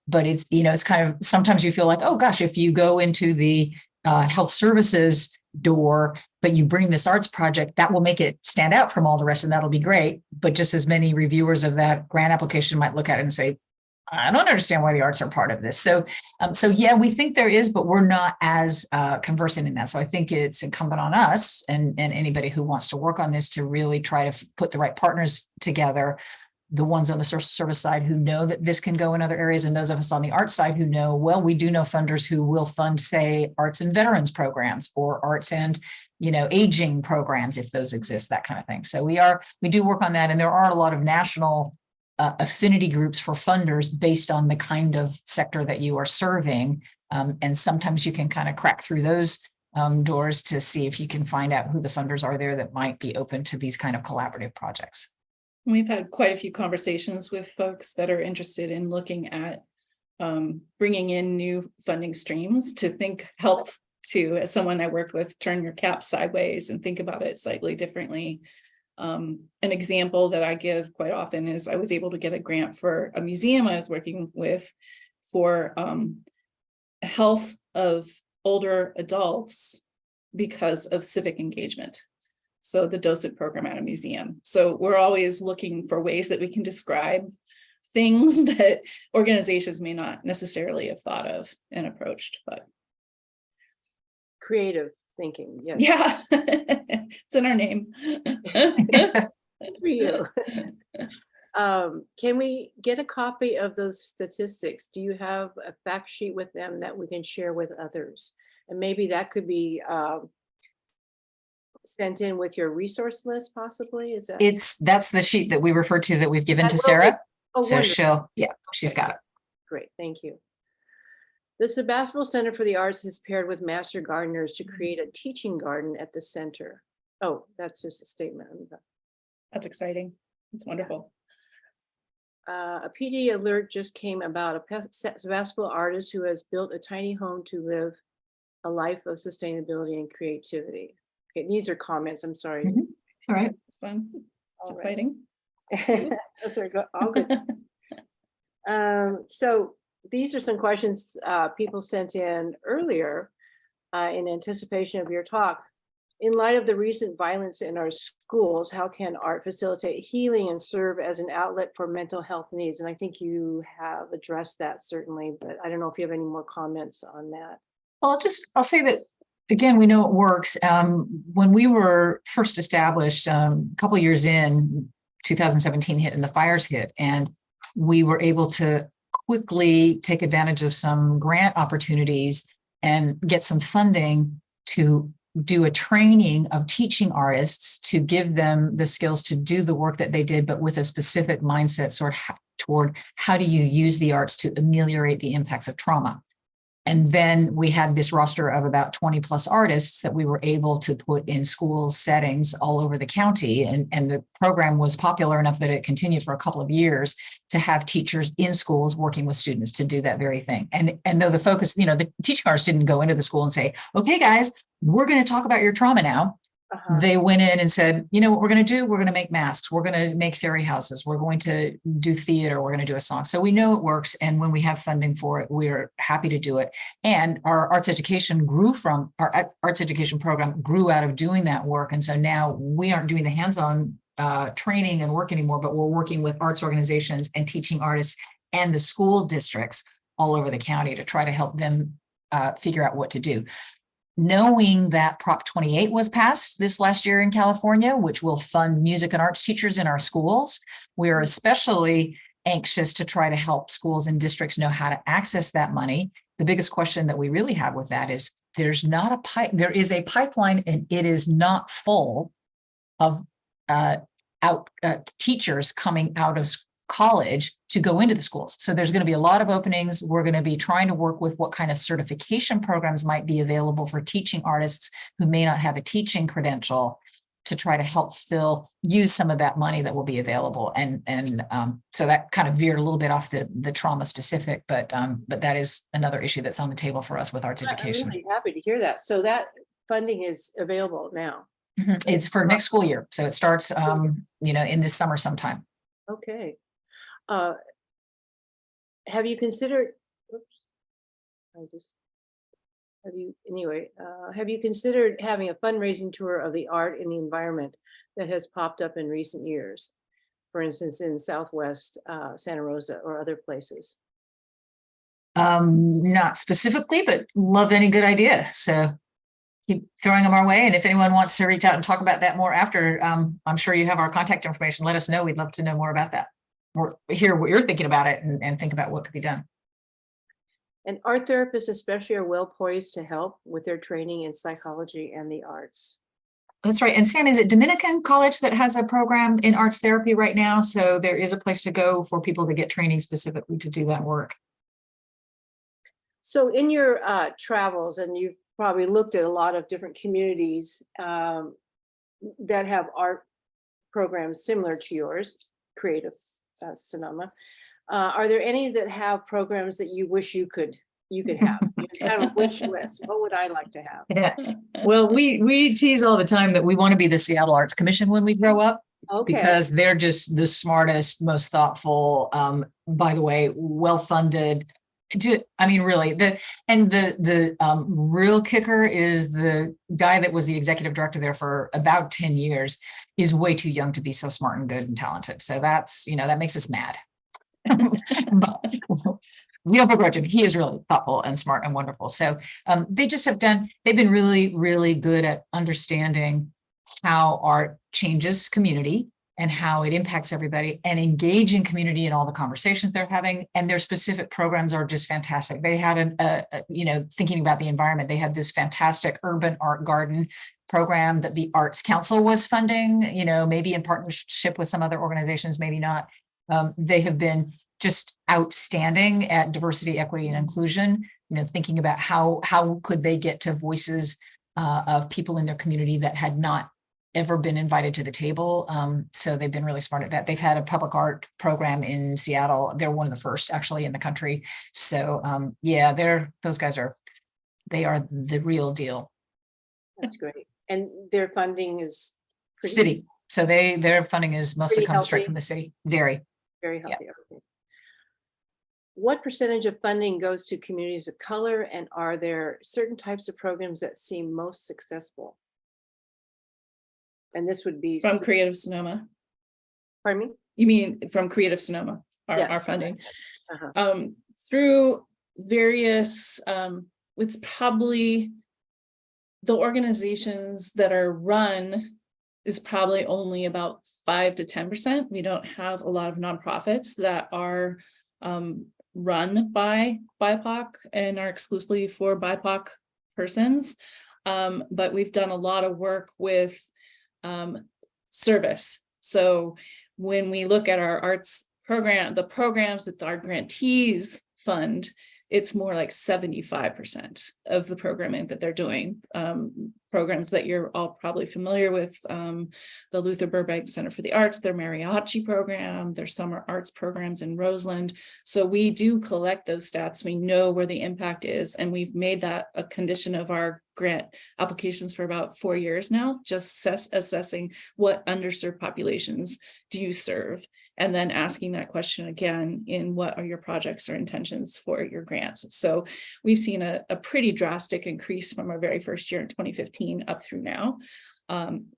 But it's it's kind of, sometimes you feel like, oh gosh, if you go into the health services door, but you bring this arts project, that will make it stand out from all the rest, and that'll be great. But just as many reviewers of that grant application might look at it and say, I don't understand why the arts are part of this. So yeah, we think there is, but we're not as conversant in that. So I think it's incumbent on us and anybody who wants to work on this to really try to put the right partners together, the ones on the social service side who know that this can go in other areas, and those of us on the arts side who know, well, we do know funders who will fund, say, arts and veterans programs, or arts and aging programs, if those exist, that kind of thing. So we do work on that, and there are a lot of national affinity groups for funders based on the kind of sector that you are serving. And sometimes you can kind of crack through those doors to see if you can find out who the funders are there that might be open to these kind of collaborative projects. We've had quite a few conversations with folks that are interested in looking at bringing in new funding streams to help to, as someone I worked with, turn your cap sideways and think about it slightly differently. An example that I give quite often is I was able to get a grant for a museum I was working with for health of older adults because of civic engagement. So the docent program at a museum. So we're always looking for ways that we can describe things that organizations may not necessarily have thought of and approached, but Creative thinking, yes. yeah, it's in our name. For you. Can we get a copy of those statistics? Do you have a fact sheet with them that we can share with others? And maybe that could be sent in with your resource list possibly, is that? That's the sheet that we refer to that we've given to Okay. Sarah. Oh, So wonderful. she's got it. Great, thank you. The Sebastopol Center for the Arts has paired with master gardeners to create a teaching garden at the center. Oh, that's just a statement. That's exciting. It's wonderful. A PD alert just came about a Sebastopol artist who has built a tiny home to live a life of sustainability and creativity. Okay, these are comments, I'm sorry. Mhm. All right. It's fun. It's All right. exciting. Those are all good. So these are some questions people sent in earlier in anticipation of your talk. In light of the recent violence in our schools, how can art facilitate healing and serve as an outlet for mental health needs? And I think you have addressed that certainly, but I don't know if you have any more comments on that. Well, I'll say that, again, we know it works. When we were first established, a couple of years in, 2017 hit and the fires hit, and we were able to quickly take advantage of some grant opportunities and get some funding to do a training of teaching artists to give them the skills to do the work that they did, but with a specific mindset toward how do you use the arts to ameliorate the impacts of trauma. And then we had this roster of about 20 plus artists that we were able to put in school settings all over the county. And the program was popular enough that it continued for a couple of years to have teachers in schools working with students to do that very thing. And though the focus, the teaching artists didn't go into the school and say, okay, guys, we're going to talk about your trauma now. They went in and said, you know what we're going to do? We're going to make masks. We're going to make fairy houses. We're going to do theater. We're going to do a song. So we know it works. And when we have funding for it, we're happy to do it. And our arts education program grew out of doing that work. And so now we aren't doing the hands-on training and work anymore, but we're working with arts organizations and teaching artists and the school districts all over the county to try to help them figure out what to do. Knowing that Prop 28 was passed this last year in California, which will fund music and arts teachers in our schools, we are especially anxious to try to help schools and districts know how to access that money. The biggest question that we really have with that is there is a pipeline and it is not full of teachers coming out of college to go into the schools. So there's going to be a lot of openings. We're going to be trying to work with what kind of certification programs might be available for teaching artists who may not have a teaching credential to try to help use some of that money that will be available. And so that kind of veered a little bit off the trauma specific, but that is another issue that's on the table for us with arts education. I'm really happy to hear that. So that funding is available now. It's for next school year. So it starts, in this summer sometime. Okay. Have you considered, have you considered having a fundraising tour of the art in the environment that has popped up in recent years? For instance, in Southwest Santa Rosa or other places? Not specifically, but love any good idea. So keep throwing them our way. And if anyone wants to reach out and talk about that more after, I'm sure you have our contact information. Let us know. We'd love to know more about that. Or hear what you're thinking about it and think about what could be done. And art therapists especially are well poised to help with their training in psychology and the arts. That's right. And Sam, is it Dominican College that has a program in arts therapy right now? So there is a place to go for people to get training specifically to do that work. So in your travels, and you've probably looked at a lot of different communities that have art programs similar to yours, CreativeSonoma. Are there any that have programs that you wish you could have? Kind of a wish list. What would I like to have? Yeah. Well, we tease all the time that we want to be the Seattle Arts Commission when we grow up. Okay. Because they're just the smartest, most thoughtful, by the way, well-funded, I mean, really, the real kicker is the guy that was the executive director there for about 10 years is way too young to be so smart and good and talented. So that's, that makes us mad. But we don't begrudge him. He is really thoughtful and smart and wonderful. So they've been really, really good at understanding how art changes community and how it impacts everybody, and engaging community in all the conversations they're having. And their specific programs are just fantastic. They had thinking about the environment, they had this fantastic urban art garden program that the Arts Council was funding, maybe in partnership with some other organizations, maybe not. They have been just outstanding at diversity, equity, and inclusion, thinking about how could they get to voices of people in their community that had not ever been invited to the table. So they've been really smart at that. They've had a public art program in Seattle. They're one of the first actually in the country. So yeah, those guys are the real deal. That's great. And their funding is City. So their funding is mostly comes straight from the city. Very healthy. Yeah. Okay. What percentage of funding goes to communities of color, and are there certain types of programs that seem most successful? And this would be From CreativeSonoma. Pardon me? You mean from CreativeSonoma, our Yes. funding? Uh-huh. Through various, it's probably the organizations that are run is probably only about 5 to 10%. We don't have a lot of nonprofits that are run by BIPOC and are exclusively for BIPOC persons. But we've done a lot of work with service. So when we look at our arts program, the programs that our grantees fund, it's more like 75% of the programming that they're doing. Programs that you're all probably familiar with, the Luther Burbank Center for the Arts, their mariachi program, their summer arts programs in Roseland. So we do collect those stats. We know where the impact is, and we've made that a condition of our grant applications for about 4 years now, just assessing what underserved populations do you serve, and then asking that question again in what are your projects or intentions for your grants. So we've seen a pretty drastic increase from our very first year in 2015 up through now,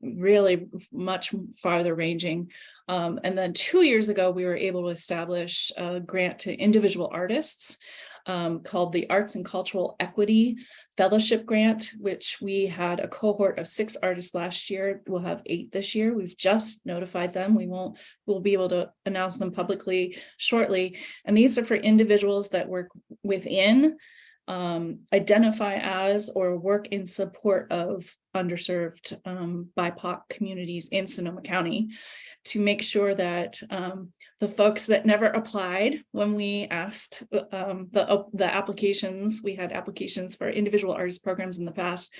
really much farther ranging. And then 2 years ago, we were able to establish a grant to individual artists called the Arts and Cultural Equity Fellowship Grant, which we had a cohort of 6 artists last year. We'll have 8 this year. We've just notified them. We'll be able to announce them publicly shortly. And these are for individuals that work within, identify as, or work in support of underserved BIPOC communities in Sonoma County, to make sure that the folks that never applied when we asked the applications, we had applications for individual artist programs in the past,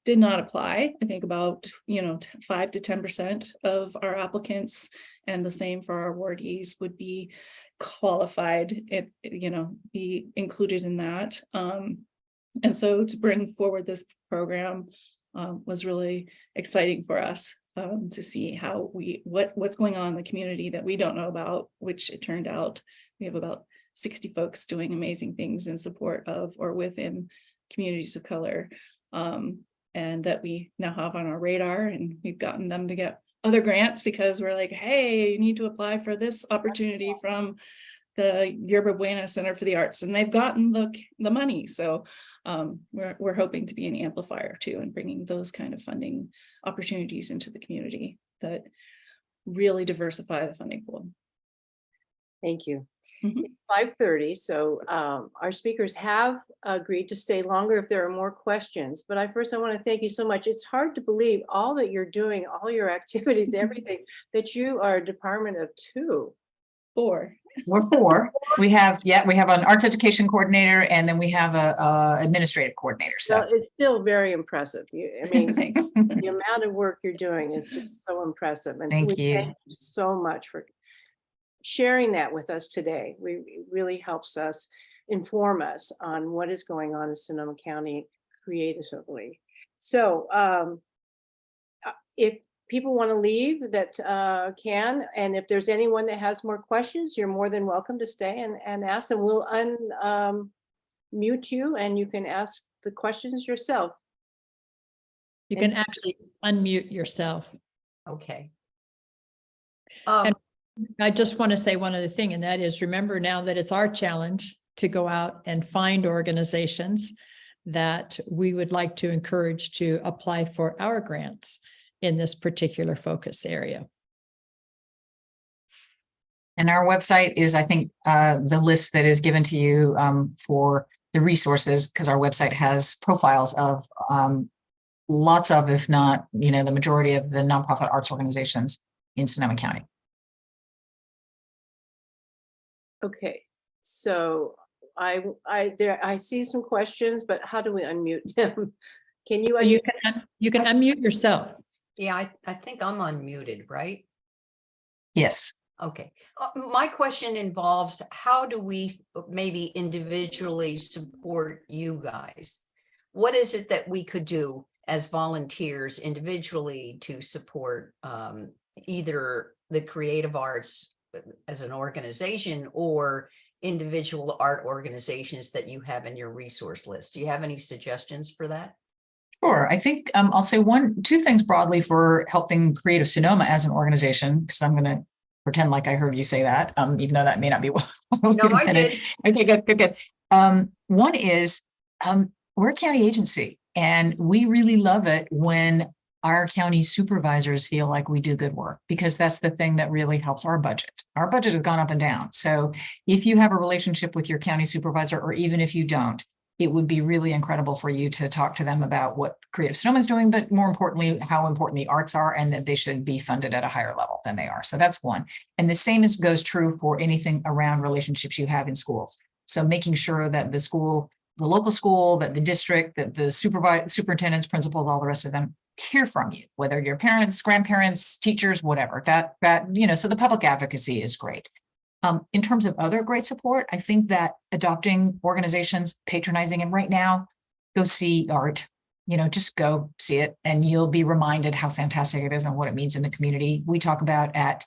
did not apply. I think about 5 to 10% of our applicants, and the same for our awardees, would be qualified, be included in that. And so to bring forward this program was really exciting for us to see how what's going on in the community that we don't know about, which it turned out we have about 60 folks doing amazing things in support of or within communities of color, and that we now have on our radar, and we've gotten them to get other grants because we're like, hey, you need to apply for this opportunity from the Yerba Buena Center for the Arts, and they've gotten the money. So we're hoping to be an amplifier too, and bringing those kind of funding opportunities into the community that really diversify the funding pool. Thank you. Mhm. It's 5:30, so our speakers have agreed to stay longer if there are more questions. But I want to thank you so much. It's hard to believe all that you're doing, all your activities, everything, that you are a department of 2. 4. We're 4. We have an arts education coordinator, and then we have a administrative coordinator. So it's still very impressive. Thanks. The amount of work you're doing is just so impressive. And Thank you. Thank you so much for sharing that with us today. It really helps us inform us on what is going on in Sonoma County creatively. So if people want to leave that can, and if there's anyone that has more questions, you're more than welcome to stay and ask, and we'll mute you and you can ask the questions yourself. You can actually unmute yourself. Okay. And I just want to say one other thing, and that is, remember now that it's our challenge to go out and find organizations that we would like to encourage to apply for our grants in this particular focus area. And our website is, I think, the list that is given to you for the resources, because our website has profiles of lots of, if not, the majority of the nonprofit arts organizations in Sonoma County. Okay, so I see some questions, but how do we unmute them? Can you unmute? You can unmute yourself. Yeah, I think I'm unmuted, right? Yes. Okay. My question involves, how do we maybe individually support you guys? What is it that we could do as volunteers individually to support either the creative arts as an organization or individual art organizations that you have in your resource list? Do you have any suggestions for that? Sure. I think I'll say two things broadly for helping CreativeSonoma as an organization, because I'm going to pretend like I heard you say that, even though that may not be what. No, I did. Okay, good. One is we're a county agency, and we really love it when our county supervisors feel like we do good work, because that's the thing that really helps our budget. Our budget has gone up and down. So if you have a relationship with your county supervisor, or even if you don't, it would be really incredible for you to talk to them about what CreativeSonoma is doing, but more importantly, how important the arts are and that they should be funded at a higher level than they are. So that's one. And the same goes true for anything around relationships you have in schools. So making sure that the school, the local school, that the district, that the superintendents, principals, all the rest of them hear from you, whether your parents, grandparents, teachers, whatever, so the public advocacy is great. In terms of other great support, I think that adopting organizations, patronizing them right now, go see art, just go see it and you'll be reminded how fantastic it is and what it means in the community. We talk about at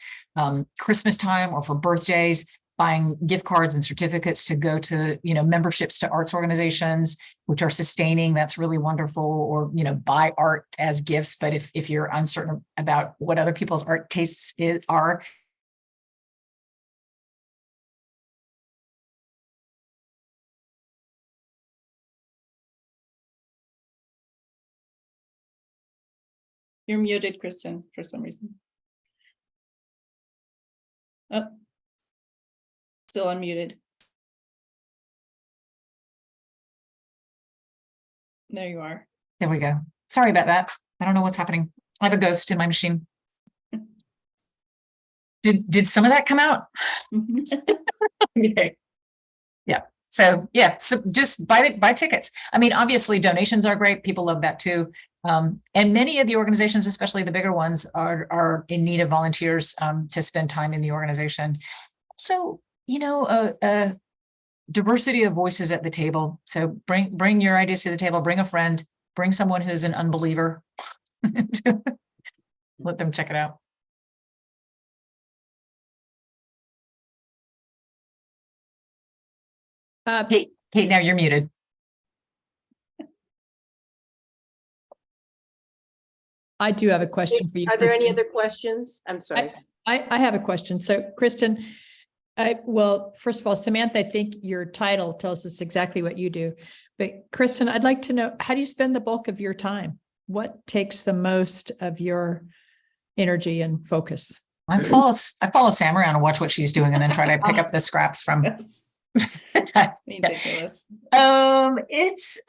Christmas time or for birthdays, buying gift cards and certificates to go to, memberships to arts organizations, which are sustaining. That's really wonderful. Or, buy art as gifts. But if you're uncertain about what other people's art tastes are, You're muted, Kristen, for some reason. Oh, still unmuted. There you are. there we go. Sorry about that. I don't know what's happening. I have a ghost in my machine. Did some of that come out? Okay. Yeah. So just buy tickets. I mean, obviously donations are great. People love that too. And many of the organizations, especially the bigger ones, are in need of volunteers to spend time in the organization. So, a diversity of voices at the table. So bring your ideas to the table, bring a friend, bring someone who's an unbeliever. Let them check it out. Kate, now you're muted. I do have a question for you. Are there any Kristen. other questions? I'm sorry. I have a question. So Kristen, well, first of all, Samantha, I think your title tells us exactly what you do. But Kristen, I'd like to know, how do you spend the bulk of your time? What takes the most of your energy and focus? I follow Sam around and watch what she's doing and then try to pick up the scraps from. Yes. Ridiculous. It's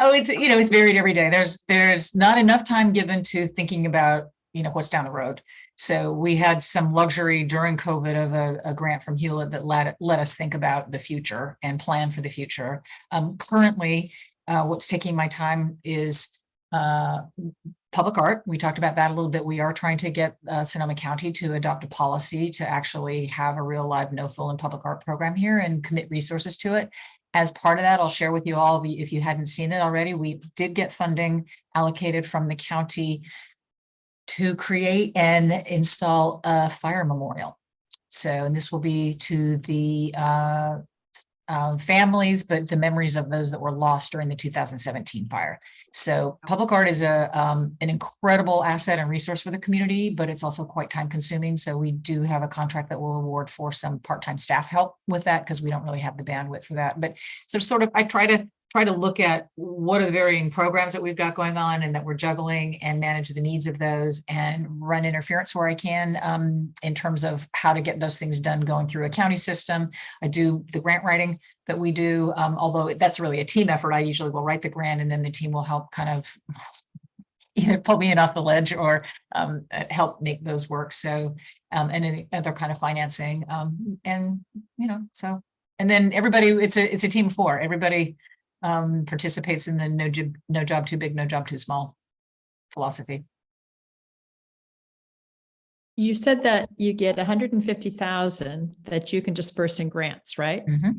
varied every day. There's not enough time given to thinking about, what's down the road. So we had some luxury during COVID of a grant from Hewlett that let us think about the future and plan for the future. Currently, what's taking my time is public art. We talked about that a little bit. We are trying to get Sonoma County to adopt a policy to actually have a real live no-fill in public art program here and commit resources to it. As part of that, I'll share with you all, if you hadn't seen it already, we did get funding allocated from the county to create and install a fire memorial. So, and this will be to the families, but the memories of those that were lost during the 2017 fire. So public art is an incredible asset and resource for the community, but it's also quite time consuming. So we do have a contract that will award for some part-time staff help with that because we don't really have the bandwidth for that. But so sort of, I try to look at what are the varying programs that we've got going on and that we're juggling and manage the needs of those and run interference where I can in terms of how to get those things done going through a county system. I do the grant writing that we do, although that's really a team effort. I usually will write the grant and then the team will help kind of either pull me in off the ledge or help make those work. So, and any other kind of financing. And, you know, so, and then everybody, it's a team of four. Everybody participates in the no job too big, no job too small philosophy. You said that you get 150,000 that you can disperse in grants, right? Mm-hmm.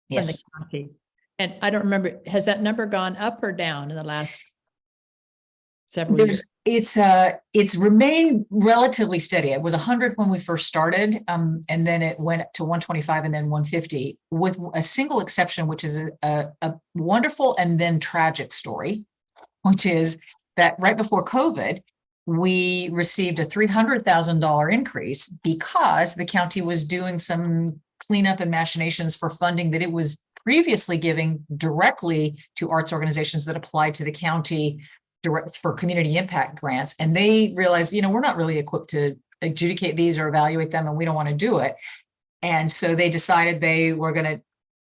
Yes. From the county. And I don't remember, has that number gone up or down in the last several years? It's remained relatively steady. It was 100 when we first started, and then it went to 125 and then 150, with a single exception, which is a wonderful and then tragic story, which is that right before COVID, we received a $300,000 increase because the county was doing some cleanup and machinations for funding that it was previously giving directly to arts organizations that applied to the county direct for community impact grants. And they realized, you know, we're not really equipped to adjudicate these or evaluate them, and we don't want to do it. And so they decided they were going to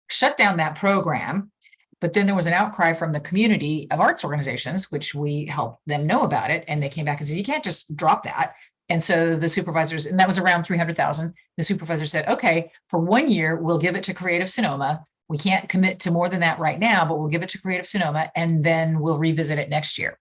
shut down that program. But then there was an outcry from the community of arts organizations, which we helped them know about it. And they came back and said, you can't just drop that. And so the supervisors, and that was around 300,000. The supervisor said, okay, for 1 year, we'll give it to CreativeSonoma. We can't commit to more than that right now, but we'll give it to CreativeSonoma and then we'll revisit it next year.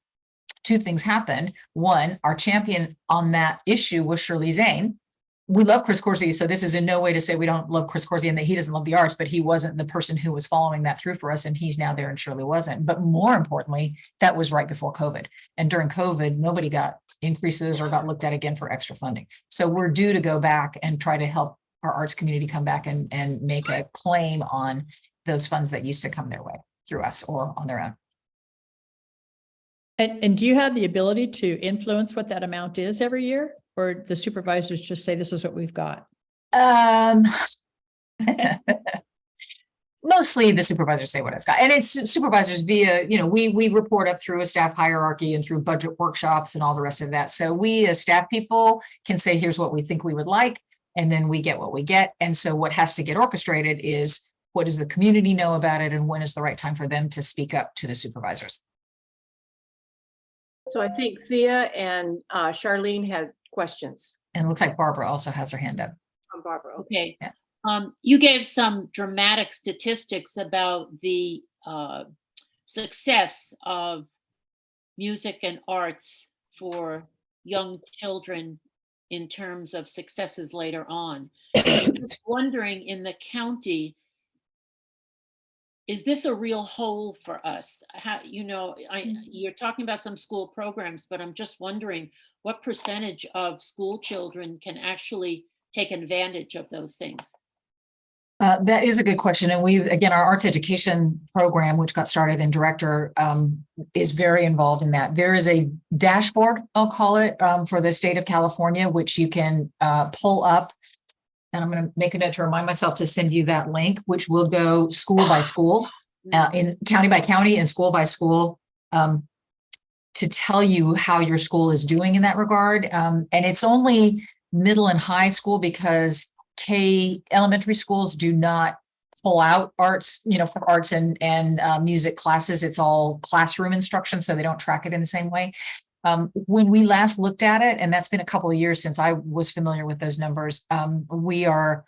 Two things happened. One, our champion on that issue was Shirley Zane. We love Chris Corsi, so this is in no way to say we don't love Chris Corsi and that he doesn't love the arts, but he wasn't the person who was following that through for us, and he's now there and Shirley wasn't. But more importantly, that was right before COVID. And during COVID, nobody got increases or got looked at again for extra funding. So we're due to go back and try to help our arts community come back and make a claim on those funds that used to come their way through us or on their own. And do you have the ability to influence what that amount is every year? Or the supervisors just say, this is what we've got? Mostly the supervisors say what it's got. And it's supervisors via, you know, we report up through a staff hierarchy and through budget workshops and all the rest of that. So we as staff people can say, here's what we think we would like. And then we get what we get. And so what has to get orchestrated is, what does the community know about it? And when is the right time for them to speak up to the supervisors? So I think Thea and Charlene had questions. And it looks like Barbara also has her hand up. From Barbara. Okay. Yeah. You gave some dramatic statistics about the success of music and arts for young children in terms of successes later on. I'm just wondering, in the county, is this a real hole for us? How, you know, you're talking about some school programs, but I'm just wondering what percentage of school children can actually take advantage of those things? That is a good question. And we, again, our arts education program, which got started in Director, is very involved in that. There is a dashboard, I'll call it, for the state of California, which you can pull up. And I'm going to make a note to remind myself to send you that link, which will go school by school, in county by county and school by school, to tell you how your school is doing in that regard. And it's only middle and high school because elementary schools do not pull out arts, you know, for arts and music classes. It's all classroom instruction, so they don't track it in the same way. When we last looked at it, and that's been a couple of years since I was familiar with those numbers, we are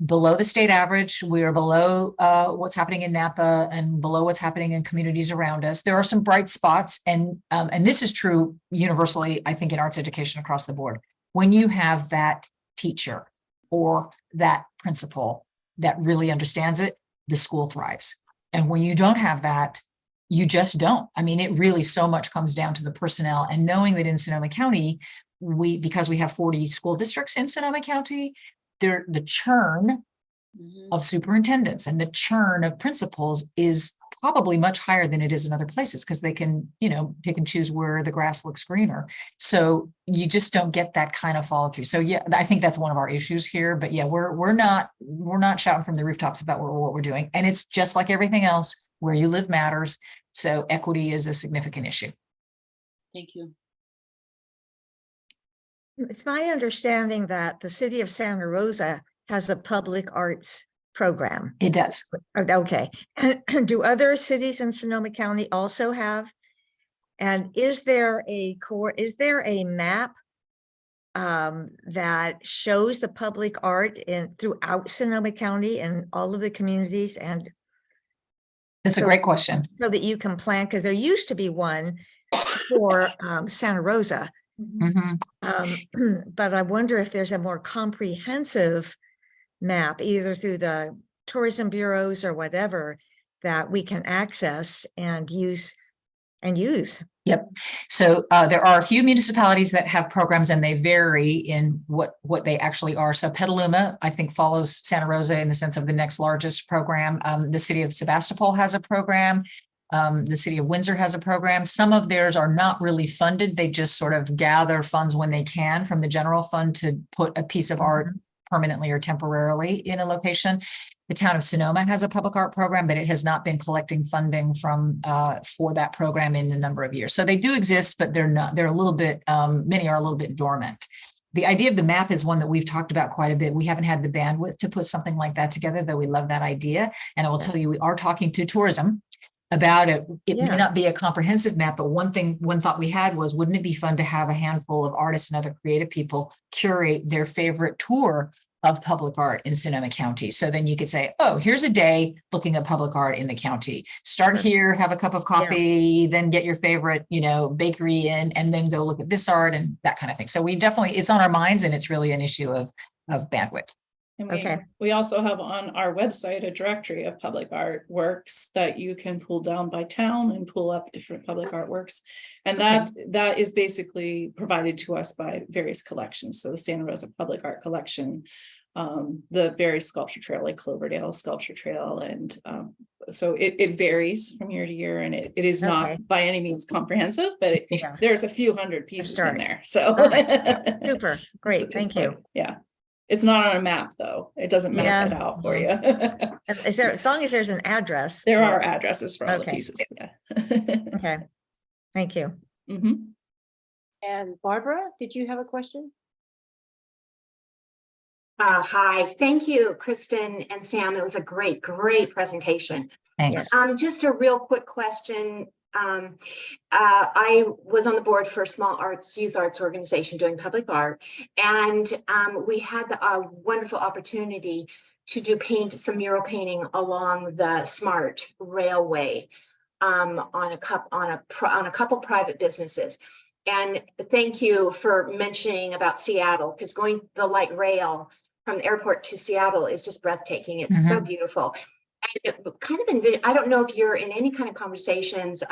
below the state average. We are below what's happening in Napa and below what's happening in communities around us. There are some bright spots, and this is true universally, I think, in arts education across the board. When you have that teacher or that principal that really understands it, the school thrives. And when you don't have that, you just don't. I mean, it really so much comes down to the personnel, and knowing that in Sonoma County, because we have 40 school districts in Sonoma County, the churn Mhm. of superintendents and the churn of principals is probably much higher than it is in other places, because they can, pick and choose where the grass looks greener. So you just don't get that kind of follow through. So yeah, I think that's one of our issues here. But yeah, we're not shouting from the rooftops about what we're doing. And it's just like everything else, where you live matters. So equity is a significant issue. Thank you. It's my understanding that the city of Santa Rosa has a public arts program. It does. Okay. Do other cities in Sonoma County also have? And is there a map that shows the public art throughout Sonoma County and all of the communities, and That's a So- great question. so that you can plan? Because there used to be one for Santa Rosa. Mhm. But I wonder if there's a more comprehensive map, either through the tourism bureaus or whatever, that we can access and use. Yep. So there are a few municipalities that have programs, and they vary in what they actually are. So Petaluma, I think, follows Santa Rosa in the sense of the next largest program. The city of Sebastopol has a program. The city of Windsor has a program. Some of theirs are not really funded. They just sort of gather funds when they can from the general fund to put a piece of art permanently or temporarily in a location. The town of Sonoma has a public art program, but it has not been collecting funding for that program in a number of years. So they do exist, but they're a little bit, many are a little bit dormant. The idea of the map is one that we've talked about quite a bit. We haven't had the bandwidth to put something like that together, though we love that idea. And I will tell you, we are talking to tourism about it. It may not be a comprehensive map, but one thought we had was, wouldn't it be fun to have a handful of artists and other creative people curate their favorite tour of public art in Sonoma County? So then you could say, oh, here's a day looking at public art in the county. Start here, have a cup of coffee, then get your favorite, bakery in, and then go look at this art and that kind of thing. So we definitely, it's on our minds, and it's really an issue of bandwidth. And Okay. we also have on our website a directory of public art works that you can pull down by town and pull up different public artworks. And that is basically provided to us by various collections. So the Santa Rosa Public Art Collection, the various sculpture trail, like Cloverdale Sculpture Trail. And so it varies from year to year, and it is not by any means comprehensive, but there's a few hundred pieces in there. So Super, great, thank you. Yeah. It's not on a map, though. It doesn't map it out for you. Is there, as long as there's an address? There are addresses for all the Okay. pieces. Yeah. Okay, thank you. Mhm. And Barbara, did you have a question? Hi, thank you, Kristen and Sam. It was a great presentation. Thanks. Just a real quick question. I was on the board for a small youth arts organization doing public art, and we had a wonderful opportunity to do some mural painting along the SMART railway on a couple private businesses. And thank you for mentioning about Seattle, because going the light rail from the airport to Seattle is just breathtaking. It's so beautiful. And it kind of I don't know if you're in any kind of conversations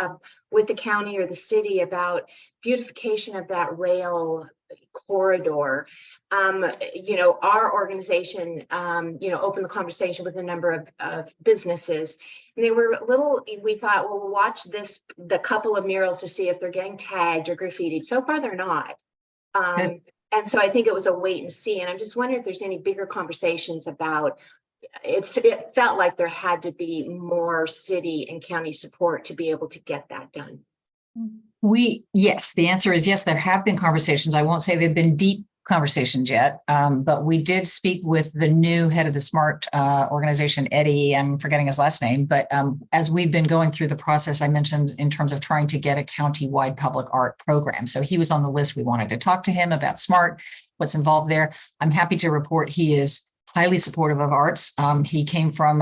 with the county or the city about beautification of that rail corridor. Our organization, opened the conversation with a number of businesses, and they were we thought, well, we'll watch the couple of murals to see if they're getting tagged or graffitied. So far, they're not. And so I think it was a wait and see. And I'm just wondering if there's any bigger conversations about it felt like there had to be more city and county support to be able to get that done. Yes, the answer is yes, there have been conversations. I won't say they've been deep conversations yet, but we did speak with the new head of the SMART organization, Eddie. I'm forgetting his last name, but as we've been going through the process, I mentioned in terms of trying to get a county-wide public art program. So he was on the list. We wanted to talk to him about SMART, what's involved there. I'm happy to report he is highly supportive of arts. He came from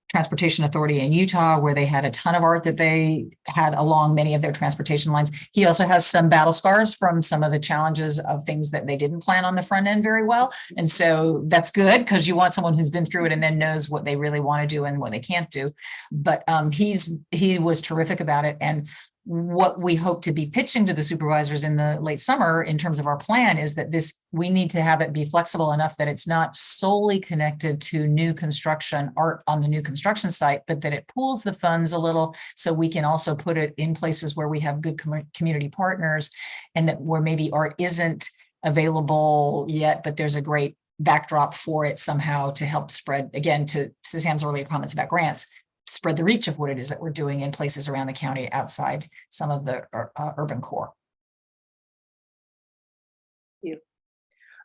Transportation Authority in Utah, where they had a ton of art that they had along many of their transportation lines. He also has some battle scars from some of the challenges of things that they didn't plan on the front end very well. And so that's good, because you want someone who's been through it and then knows what they really want to do and what they can't do. But he was terrific about it. And what we hope to be pitching to the supervisors in the late summer in terms of our plan is that we need to have it be flexible enough that it's not solely connected to new construction art on the new construction site, but that it pools the funds a little so we can also put it in places where we have good community partners, and that where maybe art isn't available yet, but there's a great backdrop for it somehow to help spread, again, to Suzanne's earlier comments about grants, spread the reach of what it is that we're doing in places around the county outside some of the urban core. Thank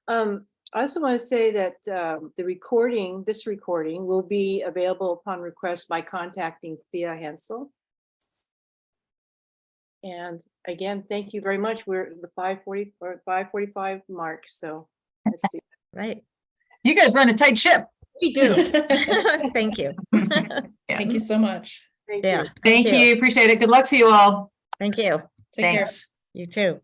you. I also want to say that this recording will be available upon request by contacting Thea Hensel. And again, thank you very much. We're at the 5:40 or 5:45 mark, so let's see. Right. You guys run a tight ship. We do. Thank you. Thank you so much. Thank Yeah. you. Thank you. Appreciate it. Good luck to you all. Thank you. Take care. Thanks. You too.